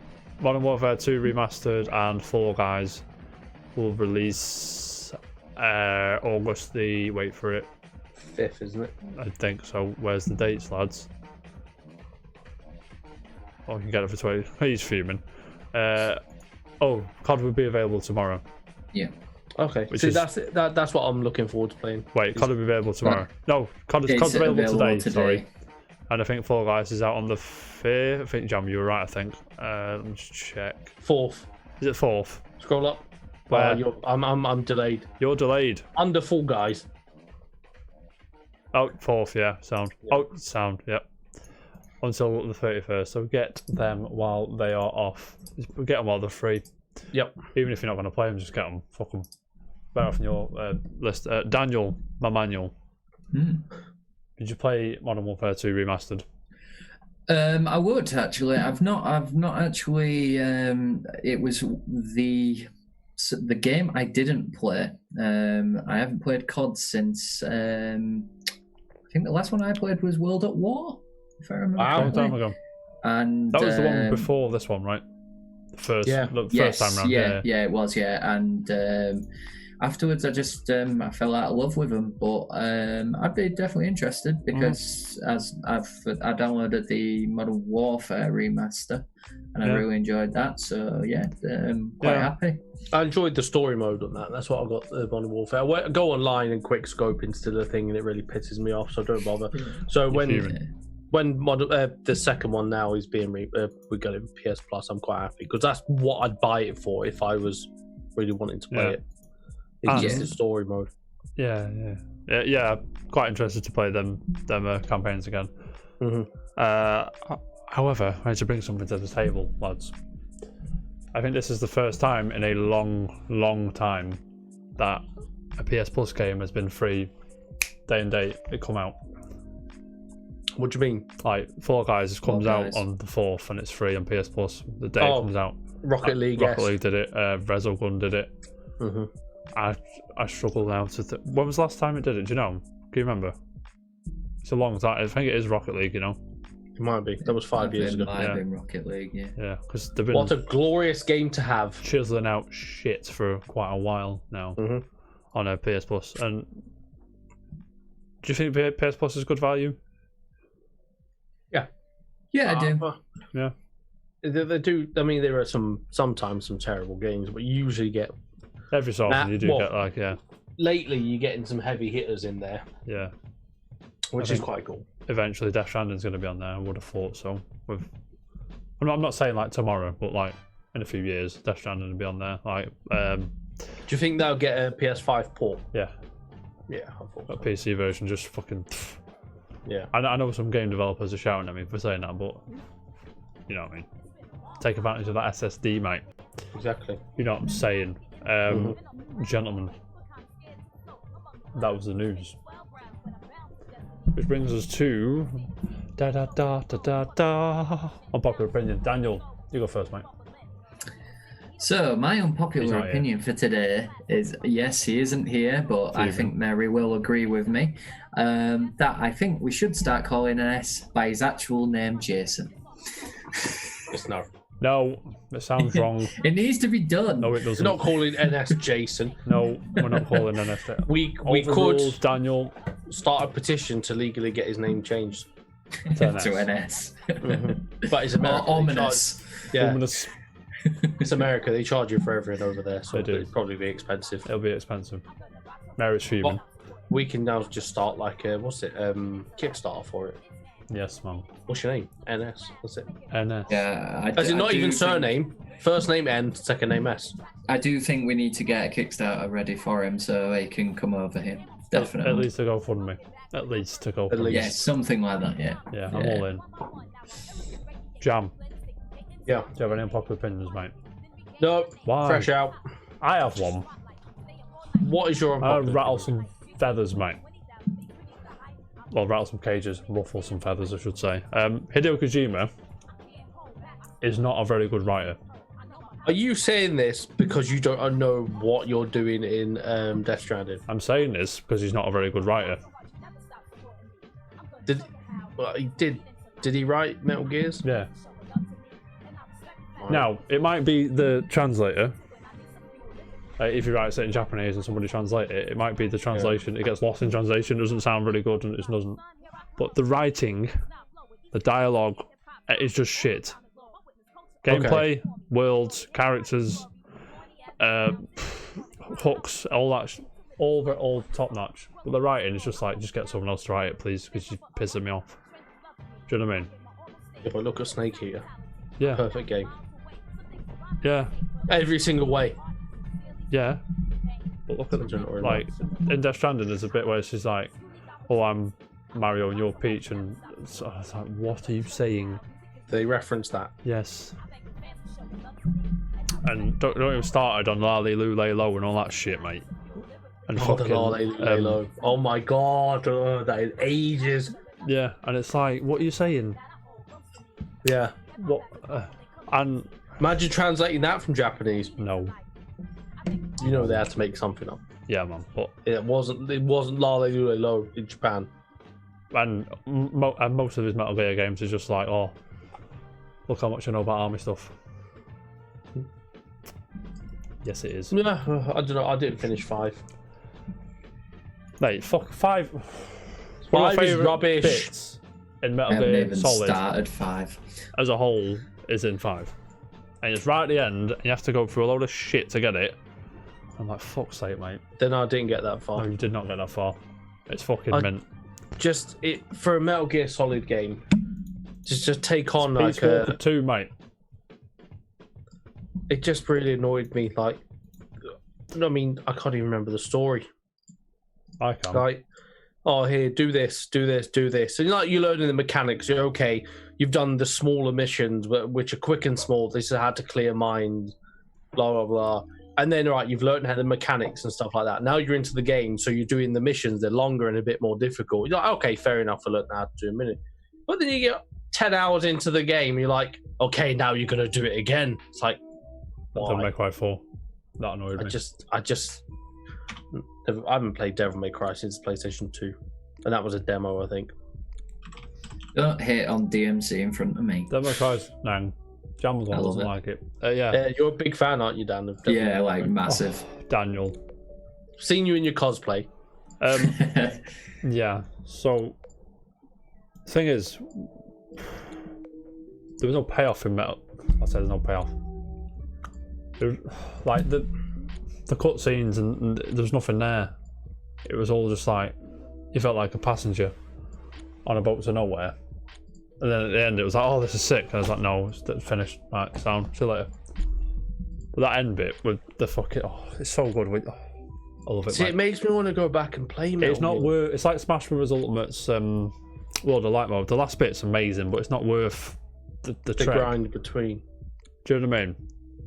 Modern Warfare 2 Remastered and Fall Guys will release August the, wait for it, 5th, isn't it? I think so. Where's the dates, lads? Oh, you can get it for 20. He's fuming. COD will be available tomorrow. Yeah. Okay. See, that's what I'm looking forward to playing. Wait, COD will be available tomorrow. No, COD's available today. Sorry. And I think Fall Guys is out on the 5th. I think, Jam, you were right, I think. Let me just check. 4th. Is it 4th? Scroll up. Where? I'm delayed. You're delayed. Under Fall Guys. Oh, 4th, yeah. Sound. Yeah. Oh, sound, yep. Until the 31st. So get them while they are off. Get them while they're free. Yep. Even if you're not going to play them, just get them. Fuck them. Better off in your list. Daniel, my manual. Did you play Modern Warfare 2 Remastered? I would actually. I've not actually. It was the game I didn't play. I haven't played COD since. I think the last one I played was World at War, if I remember. A long time ago. And that was the one before this one, right? The first time round. Yeah, it was. Yeah, and afterwards I just I fell out of love with them. But I'd be definitely interested because as I downloaded the Modern Warfare remaster and I really enjoyed that. So yeah, quite happy. I enjoyed the story mode on that. That's what I got the Modern Warfare. I go online and quick scope into the thing, and it really pisses me off. So don't bother. So when the second one now is being we got it in PS Plus, I'm quite happy because that's what I'd buy it for if I was really wanting to play it. It's just the story mode. Yeah. Quite interested to play them campaigns again. However, I had to bring something to the table, lads. I think this is the first time in a long time that a PS Plus game has been free day and date. It come out. What do you mean? Like Fall Guys comes out on the 4th and it's free on PS Plus the day it comes out. Rocket League. Rocket League did it. Resogun did it. I struggle now to. When was the last time it did it? Do you know? Do you remember? It's a long time. I think it is Rocket League. You know. It might be. That was 5 years ago. Might have been Rocket League. Yeah. Yeah, because they've been. What a glorious game to have. Chiseling out shit for quite a while now on a PS Plus. And do you think PS Plus is good value? Yeah, I do. Yeah. They do. I mean, there are sometimes some terrible games, but you usually get every so often you do get Lately, you're getting some heavy hitters in there. Yeah. Which is quite cool. Eventually, Death Stranding's going to be on there. I would have thought so. I'm not saying like tomorrow, but like in a few years, Death Stranding will be on there. Like, do you think they'll get a PS5 port? Yeah. Yeah, I thought so. A PC version, just fucking. Yeah. I know some game developers are shouting at me for saying that, but you know what I mean. Take advantage of that SSD, mate. Exactly. You know what I'm saying, gentlemen. That was the news. Which brings us to unpopular opinion. Daniel, you go first, mate. So my unpopular opinion for today is, yes, he isn't here, but I think Mary will agree with me, that I think we should start calling NS by his actual name, Jason. It's not. No, it sounds wrong. It needs to be done. No, it doesn't. We're not calling NS Jason. No, we're not calling NS. We could Daniel start a petition to legally get his name changed to NS. But it's America. Ominous. Ominous. It's America. They charge you for everything over there, so it'd probably be expensive. It'll be expensive. Mary's fuming. We can now just start like Kickstarter for it. Yes, mum. What's your name? NS. That's it. NS. Yeah. As in not even surname. First name N, second name S. I do think we need to get a Kickstarter ready for him so he can come over here. Definitely. At least to go fund me. At least to go fund me. Yeah, something like that. Yeah. Yeah, I'm all in. Jam. Yeah. Do you have any unpopular opinions, mate? No. Why? Fresh out. I have one. What is your unpopular opinion? Rattle some feathers, mate. Well, rattle some cages, ruffle some feathers, I should say. Hideo Kojima is not a very good writer. Are you saying this because you don't know what you're doing in Death Stranding? I'm saying this because he's not a very good writer. Did he write Metal Gears? Yeah. Now, it might be the translator. If he writes it in Japanese and somebody translates it, it might be the translation. It gets lost in translation, doesn't sound really good, and it doesn't. But the writing, the dialogue, is just shit. Gameplay, worlds, characters, hooks, all that, all top notch. But the writing is just like, just get someone else to write it, please, because you're pissing me off. Do you know what I mean? If I look at Snake Eater, yeah, perfect game. Yeah, every single way. Yeah, but look at them. Like in Death Stranding, there's a bit where she's like, "Oh, I'm Mario and you're Peach," and so I was like, "What are you saying?" They reference that. Yes. And don't even started on Lali Lu Lay Low and all that shit, mate. And fucking the Lali Lu Lay Low. Oh my god, that is ages. Yeah, and it's like, what are you saying? Yeah. What? And imagine translating that from Japanese. No. You know they had to make something up. Yeah, man. But it wasn't Lali Lu Lay Low in Japan. And most of his Metal Gear games is just like, oh, look how much I know about army stuff. Yes, it is. Yeah, I don't know. I didn't finish 5. Mate, fuck 5. 5 is rubbish. Bits in Metal Gear Solid started 5 as a whole is in 5, and it's right at the end, and you have to go through a load of shit to get it. I'm like, fuck's sake, mate. Then I didn't get that far. No, you did not get that far. It's fucking mint. Just it for a Metal Gear Solid game. Just take on Peace like Walker 2, mate. It just really annoyed me. Like, I mean, I can't even remember the story. I can't. Like, oh, here, do this, do this, do this, and like you're learning the mechanics. You're okay. You've done the smaller missions, which are quick and small. This is how to clear mines, blah blah blah. And then, right, you've learned how the mechanics and stuff like that. Now you're into the game, so you're doing the missions. They're longer and a bit more difficult. You're like, okay, fair enough. I learned how to do a minute. But then you get 10 hours into the game. You're like, okay, now you're gonna do it again. It's like, Devil May Cry 4. That annoyed me. I haven't played Devil May Cry since PlayStation 2, and that was a demo, I think. Don't hate on DMC in front of me. Devil May Cry's nang. Jam's one doesn't like it. Yeah. You're a big fan, aren't you, Dan? Of Devil Yeah, May like Cry? massive. Daniel. Seen you in your cosplay. Yeah. So, thing is, there was no payoff in Metal. I said there's no payoff. There, like the cutscenes and there was nothing there. It was all just like you felt like a passenger on a boat to nowhere. And then at the end it was like, oh, this is sick. And I was like, no, it's finished. Right, sound. See you later. But that end bit with the fucking, it's so good. I love it. See, it makes me want to go back and play Metal It's not worth. It's like Smash Bros. Ultimate's World of Light mode. The last bit's amazing, but it's not worth the trek. grind between. Do you know what I mean?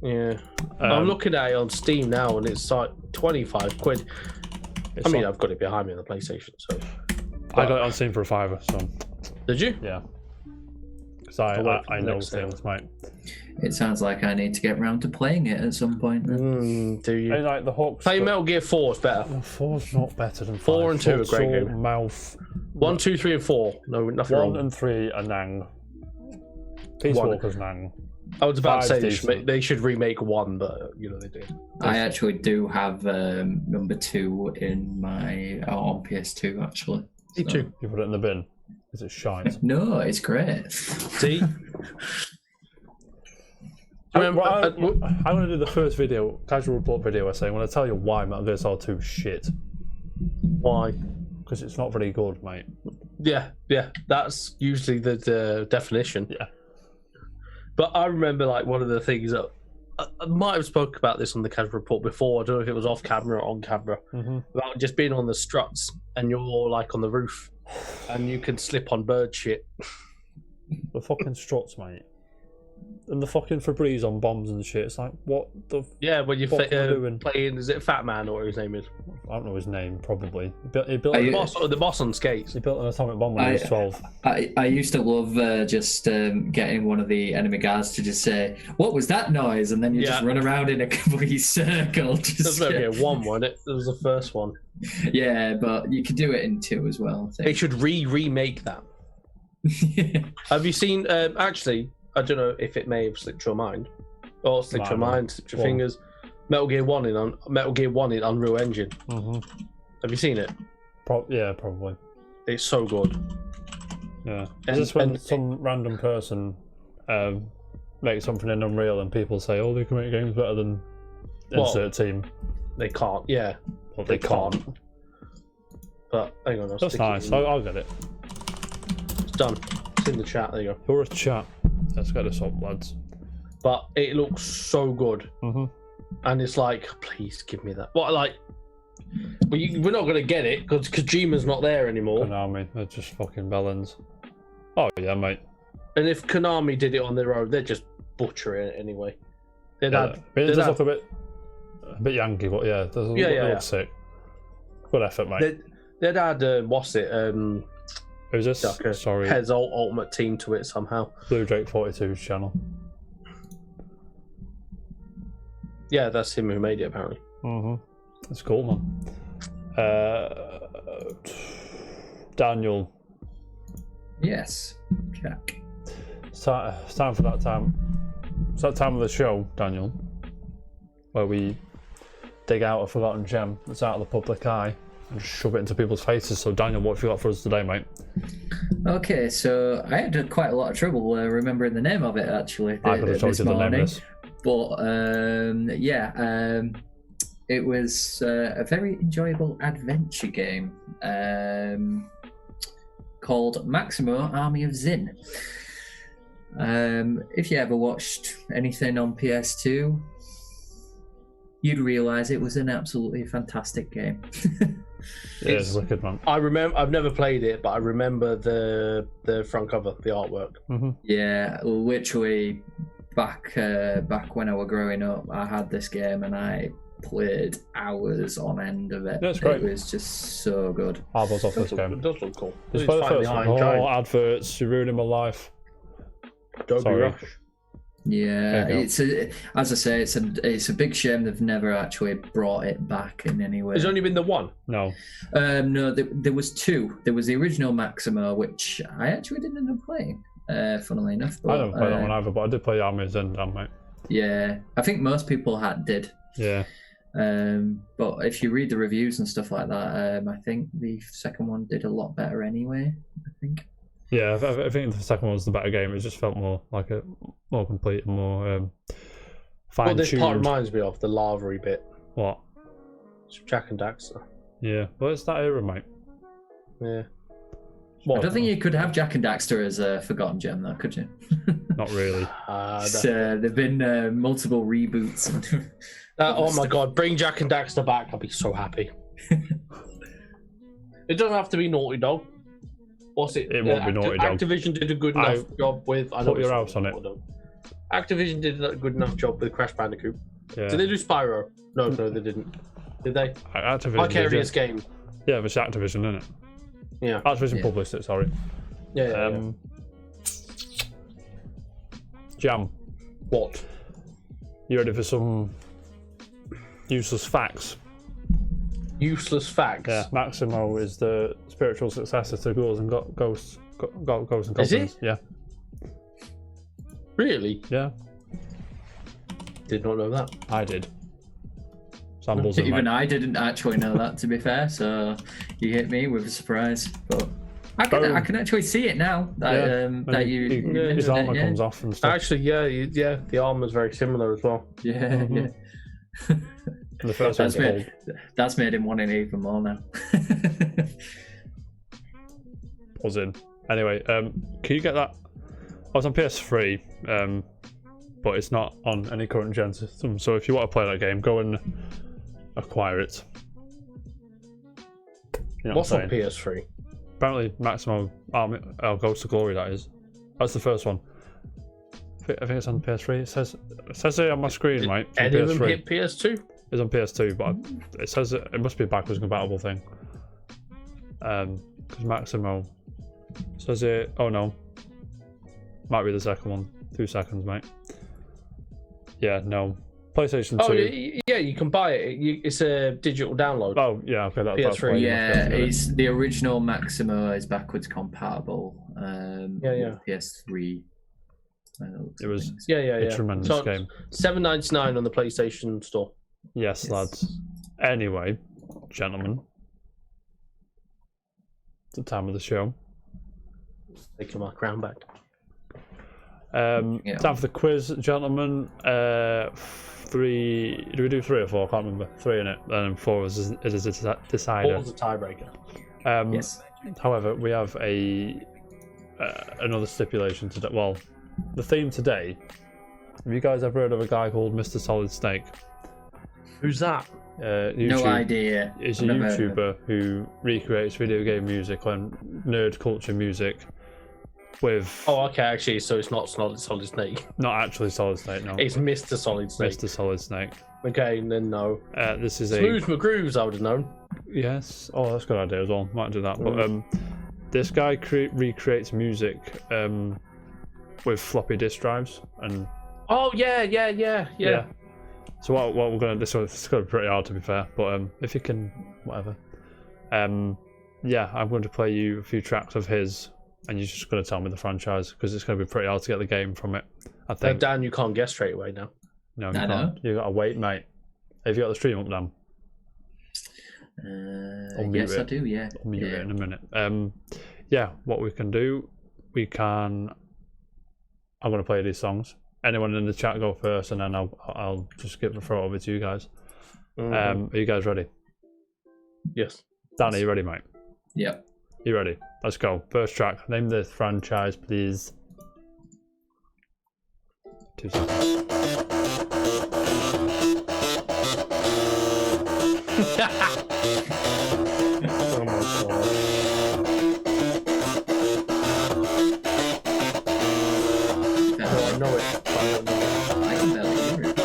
Yeah. I'm looking at it on Steam now, and it's like 25 quid. I mean, I've got it behind me on the PlayStation, so. I got it on Steam for a $5, so. Did you? Yeah. Because I know things, mate. It sounds like I need to get round to playing it at some point. Do you? And like the hooks. Play Metal Gear 4 is better. 4's not better than 5. 4 and 2 are great games. Mouth. 1, 2, 3, and 4. No, nothing wrong. 1 and 3 are Nang. Peace Walker's Nang. I was about to say decent. they should remake 1, but you know they did. I actually do have number 2 in my on PS2 actually. Me too. You put it in the bin. Is it shite? No, it's great. See. I'm going to do the first video, casual report video. I say I'm going to tell you why Metal Gear Solid 2 shit. Why? Because it's not very good, mate. Yeah. That's usually the definition. Yeah. But I remember like one of the things that I might have spoke about this on the casual report before. I don't know if it was off camera or on camera. About just being on the struts and you're like on the roof and you can slip on bird shit. The fucking struts, mate. and the fucking Febreze on bombs and shit. It's like, what the Yeah, when you're fuck am I doing? playing, is it Fat Man or what his name is? I don't know his name, probably. He built The boss on skates. he built an atomic bomb when he was 12. I used to love just getting one of the enemy guards to just say, "What was that noise?" And then you just run around in a complete circle. There's only one, wasn't it? It was the first one. Yeah, but you could do it in 2 as well. They should remake that. Have you seen? Actually, I don't know if it may have slipped your mind, or slipped your mind, slipped your fingers. Metal Gear 1 in Unreal Engine. Mm-hmm. Have you seen it? Yeah, probably. It's so good. Yeah. Is this when some random person makes something in Unreal and people say, "Oh, they can make games better than insert team"? They can't. Yeah. Well, they can't. But hang on, that's nice. I'll get it. It's done. It's in the chat. There you go. You're a chat. Let's get this up, lads. But it looks so good. Mm-hmm. And it's like, please give me that. What, like? Well, we're not gonna get it because Kojima's not there anymore. Konami, they're just fucking bellends. Oh yeah, mate. And if Konami did it on their own, they'd just butcher it anyway. It does look a bit Yankee, but yeah, it does look sick. Good effort, mate. They'd add what's it? Who's this? Like Sorry. Pez Ultimate Team to it somehow. Blue Drake 42's channel. Yeah, that's him who made it apparently. Mm-hmm. That's cool, man. Daniel. Yes, Jack. It's time for that time. It's that time of the show, Daniel, where we dig out a forgotten gem that's out of the public eye and just shove it into people's faces. So, Daniel, what have you got for us today, mate? Okay, so I had quite a lot of trouble remembering the name of it, actually, I could have told you the name of this. But, it was a very enjoyable adventure game called Maximo Army of Zin. If you ever watched anything on PS2, you'd realise it was an absolutely fantastic game. It's wicked, man. I've never played it, but I remember the front cover, the artwork. Mm-hmm. Yeah, literally back when I was growing up, I had this game and I played hours on end of it. That's great. It was just so good. I was off this game. It does look cool. Just play the first one. Oh, adverts! You're ruining my life. Don't be rush. Yeah, as I say, it's a big shame they've never actually brought it back in any way. There's only been the one. No. No, there was 2. There was the original Maximo, which I actually didn't end up playing. Funnily enough, but, I don't play that one either, but I did play Army of Zin, mate. Yeah, I think most people did. Yeah. But if you read the reviews and stuff like that, I think the second one did a lot better anyway. I think. Yeah, I think the second one was the better game. It just felt more like a more complete and more fine-tuned. What this part reminds me of, the lavary bit. What? It's Jack and Daxter. Yeah, well, it's that era, mate. Yeah. I don't think you could have Jack and Daxter as a forgotten gem, though, could you? Not really. There've been multiple reboots. Oh my god, bring Jack and Daxter back. I'll be so happy. It doesn't have to be Naughty Dog. What's it? It won't be Naughty Dog. Activision did a good enough job with... Put your house on it. Activision did a good enough job with Crash Bandicoot. Yeah. Did they do Spyro? No, they didn't. Did they? Activision. Vicarious Game. Yeah, it's Activision, isn't it? Yeah. Activision published it, sorry. Yeah. Jam. What? You ready for some useless facts? Useless facts? Yeah, Maximo is the spiritual successor to Ghouls and Ghosts and Goblins. Is he? Yeah. Really? Yeah. Did not know that. I did. So even I didn't actually know that, to be fair, so you hit me with a surprise. But I can actually see it now that his armor comes off and stuff. Actually, yeah, the armor's very similar as well. Yeah, yeah. The first that's made him want it even more now. Was in. Anyway, can you get that? I was on PS3, but it's not on any current gen system. So if you want to play that game, go and acquire it. You know What's what on PS3? Apparently, Maximo Army Ghost of Glory. That is. That's the first one. think it's on PS3. It says it on my screen, right? It's on Any of them PS3. hit PS2? It's on PS2, but it says it must be a backwards compatible thing. Because Maximo says it. Oh no, might be the second one. 2 seconds, mate. Yeah, no. PlayStation 2. Oh yeah, you can buy it. It's a digital download. Oh yeah, okay. That's PS3. why Yeah, it's the original Maximo is backwards compatible. Yeah. PS3. It was Yeah. a tremendous So, game. $7.99 on the PlayStation Store. Yes, lads. Anyway, gentlemen, it's the time of the show. Taking my crown back. Time for the quiz, gentlemen. 3. Do we do 3 or 4? I can't remember. 3 in it, and 4 is a decider. 4's a tiebreaker. Yes. However, we have another stipulation today. Well, the theme today. Have you guys ever heard of a guy called Mr. Solid Snake? Who's that? YouTube. No idea. He's a YouTuber who recreates video game music and nerd culture music with. Oh, okay. Actually, so it's not Solid Snake. Not actually Solid Snake, no. It's Mr. Solid Snake. Mr. Solid Snake. Okay, then no. This is Smooth McGrooves, I would have known. Yes. Oh, that's a good idea as well. Might do that. But this guy recreates music with floppy disk drives and. Oh yeah. So what we're gonna this is gonna be pretty hard to be fair, but if you can whatever. Yeah, I'm going to play you a few tracks of his, and you're just gonna tell me the franchise because it's gonna be pretty hard to get the game from it. I think. Dan, you can't guess straight away now. No, you can't. You gotta wait, mate. Have you got the stream up, Dan? Yes, I do. Yeah. I'll mute it in a minute. Yeah, what we can do, I'm gonna play these songs. Anyone in the chat go first, and then I'll just throw it over to you guys. Are you guys ready? Yes. Dan, are you ready, mate? Yep. You ready? Let's go. First track. Name the franchise, please. 2 seconds. Oh my god. Oh, I know it. But I don't know it. I can barely hear it.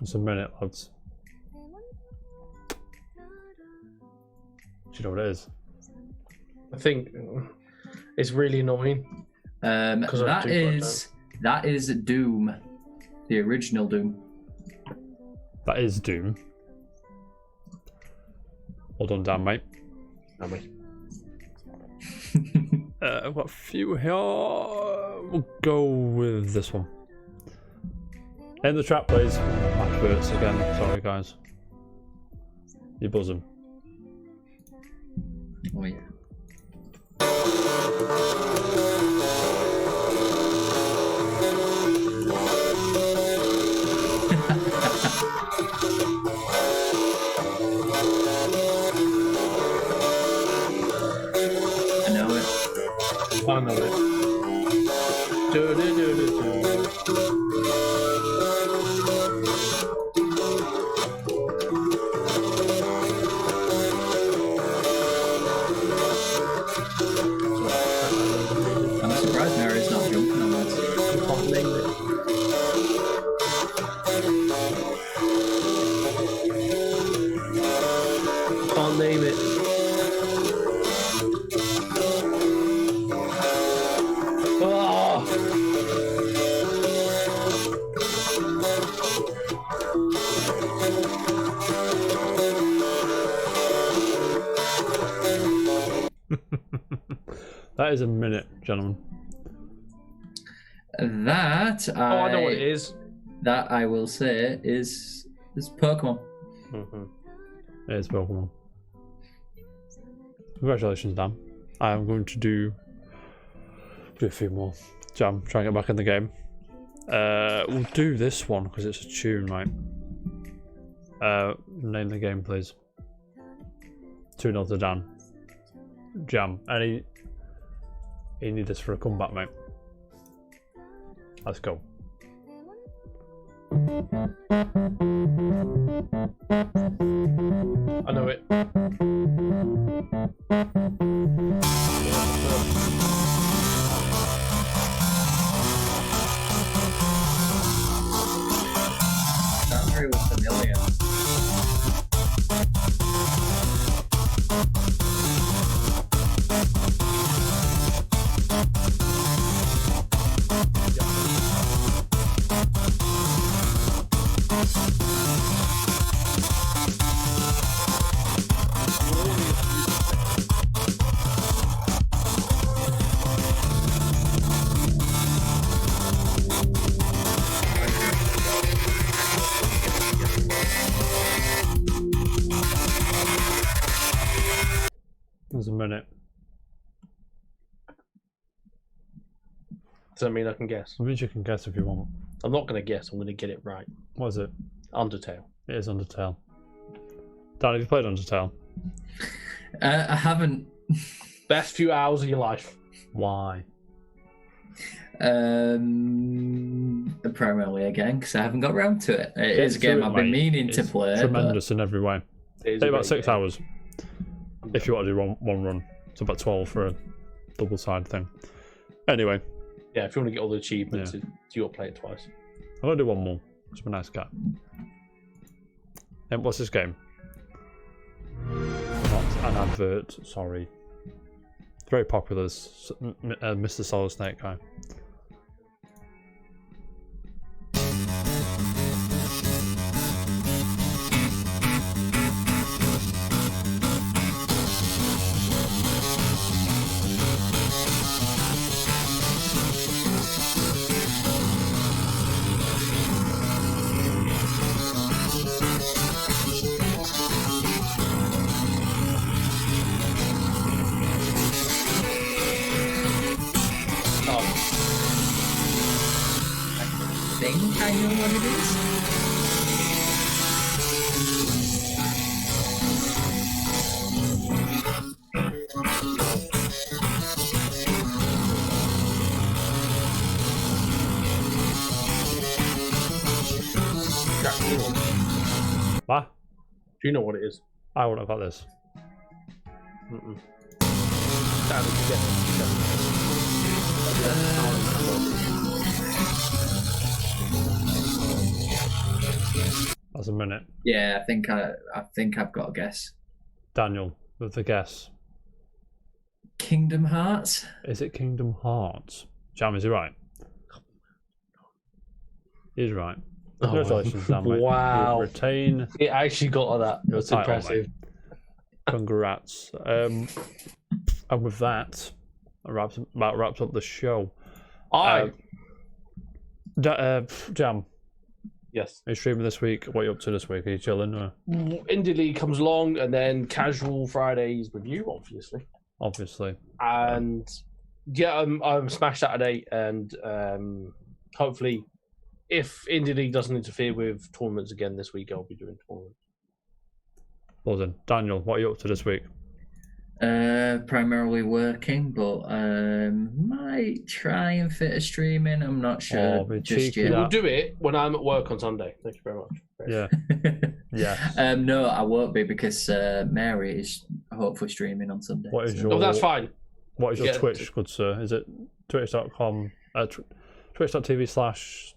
It's a minute, lads. Do you know what it is? I think it's really annoying. That is Doom, the original Doom. That is Doom. Well done, Dan, mate. I've got a few here. We'll go with this one. In the trap, please. Backwards again. Sorry, guys. You're buzzing. Oh yeah. I know it. I know it. I'm surprised Mary's not jumping on that. Can't name it. Can't name it. Oh! That is a minute, gentlemen. That I know what it is. That I will say is Pokemon. It is Pokemon. congratulations, Dan. I am going to do a few more. Jam, try and get back in the game. We'll do this one because it's a tune, right? Name the game, please. 2-0 to Dan. Jam, you need this for a comeback, mate. Let's go. I know it. That very was familiar. There's a minute. Does that mean I can guess? I mean, you can guess if you want. I'm not going to guess. I'm going to get it right. What is it? Undertale. It is Undertale. Dan, have you played Undertale? I haven't. Best few hours of your life. Why? Primarily again because I haven't got around to it. It is a through game it, I've been mate. meaning to It's play. Tremendous in every way. It is Take a about great 6 game. hours if you want to do one run. It's about 12 for a double side thing. Anyway, Yeah, if you want to get all the achievements, you'll play it twice. I'm gonna do one more. It's a nice cat. And what's this game? Not an advert. Sorry. Very popular. Mr. Solid Snake guy. I think I know what it is. Jack, do you know? What? Do you know what it is? I wouldn't have got this. Mm-mm. Dan, did you get That's a minute. Yeah, I think I've got a guess. Daniel, with the guess. Kingdom Hearts. Is it Kingdom Hearts? Jam, is he right? He's right. Congratulations, Dan, mate. Wow. You retain It actually got that. your That's title, impressive. mate. Congrats. And with that, wraps up the show. Jam, Yes. are you streaming this week? What are you up to this week? Are you chilling? Or? Indie League comes along, and then casual Fridays with you, obviously. Obviously. And yeah, I'm Smash Saturday, and hopefully, if Indie League doesn't interfere with tournaments again this week, I'll be doing tournaments. Well then, Daniel, what are you up to this week? Primarily working, but might try and fit a stream in. I'm not sure Oh, be just cheeky, yet. We'll do it when I'm at work on Sunday. Thank you very much. Yeah. Yeah. No, I won't be because Mary is hopefully streaming on Sunday. What is so- your? Oh, that's fine. What is your Yeah. Twitch, good sir? Is it twitch.com? Twitch.tv/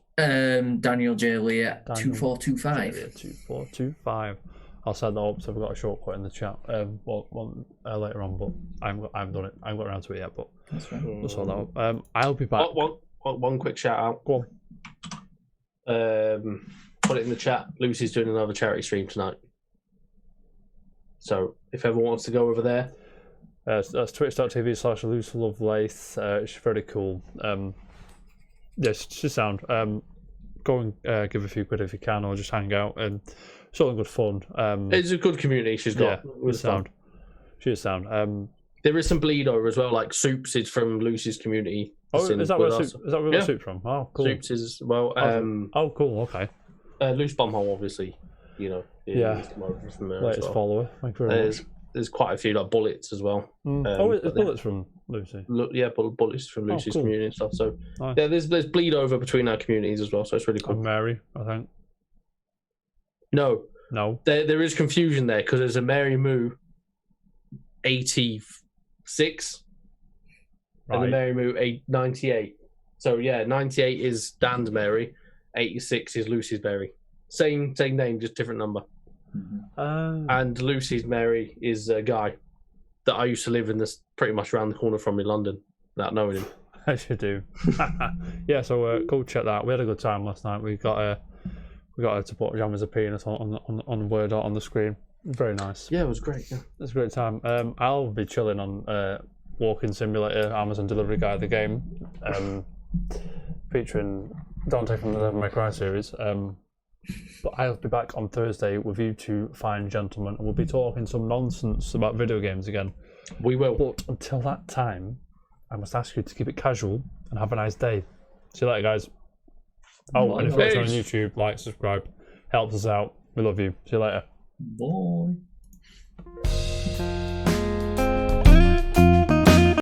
Daniel J. Lee at Daniel 2425. 2425. I'll set that up. So we've got a shortcut in the chat. Later on, but I haven't done it. I haven't got around to it yet, but That's right. we'll sort that out. I'll be back. One quick shout out. Go on. Put it in the chat. Lucy's doing another charity stream tonight. So if everyone wants to go over there, That's twitch.tv/LucyLoveLace. It's very cool. Yes, she's sound. Go and give a few quid if you can, or just hang out, and it's all good fun. it's a good community she's got. Yeah, she's sound. She is sound. There is some bleed over as well. Like Soups is from Lucy's community. Oh, is that where we got Soups from? Oh, cool. Soups is well. Oh, cool. Okay. Loose Bombhole, obviously. You know. From there Latest follower. Thank you very much. There's quite a few like Bullets as well. It's Bullets from Lucy. Bullets from Lucy's cool. community and stuff. So nice. yeah, there's bleed over between our communities as well. So it's really cool. And Mary, I think. No. There is confusion there because there's a Mary Moo 86 and a Mary Moo 98. So yeah, 98 is Dan's Mary, 86 is Lucy's Mary. Same name, just different number. And Lucy's Mary is a guy that I used to live in this pretty much around the corner from in London without knowing him. As you do. Yeah, so go check that out. We had a good time last night. We got to put Pajamas of Penis on Word on the screen. Very nice. Yeah, it was great. Yeah. It was a great time. I'll be chilling on Walking Simulator, Amazon Delivery Guy, the game, featuring Dante from the Devil May Cry series. But I'll be back on Thursday with you two fine gentlemen, and we'll be talking some nonsense about video games again. We will. But until that time, I must ask you to keep it casual and have a nice day. See you later, guys. Oh, and if you're watching on YouTube, like, subscribe. Helps us out. We love you. See you later. Bye.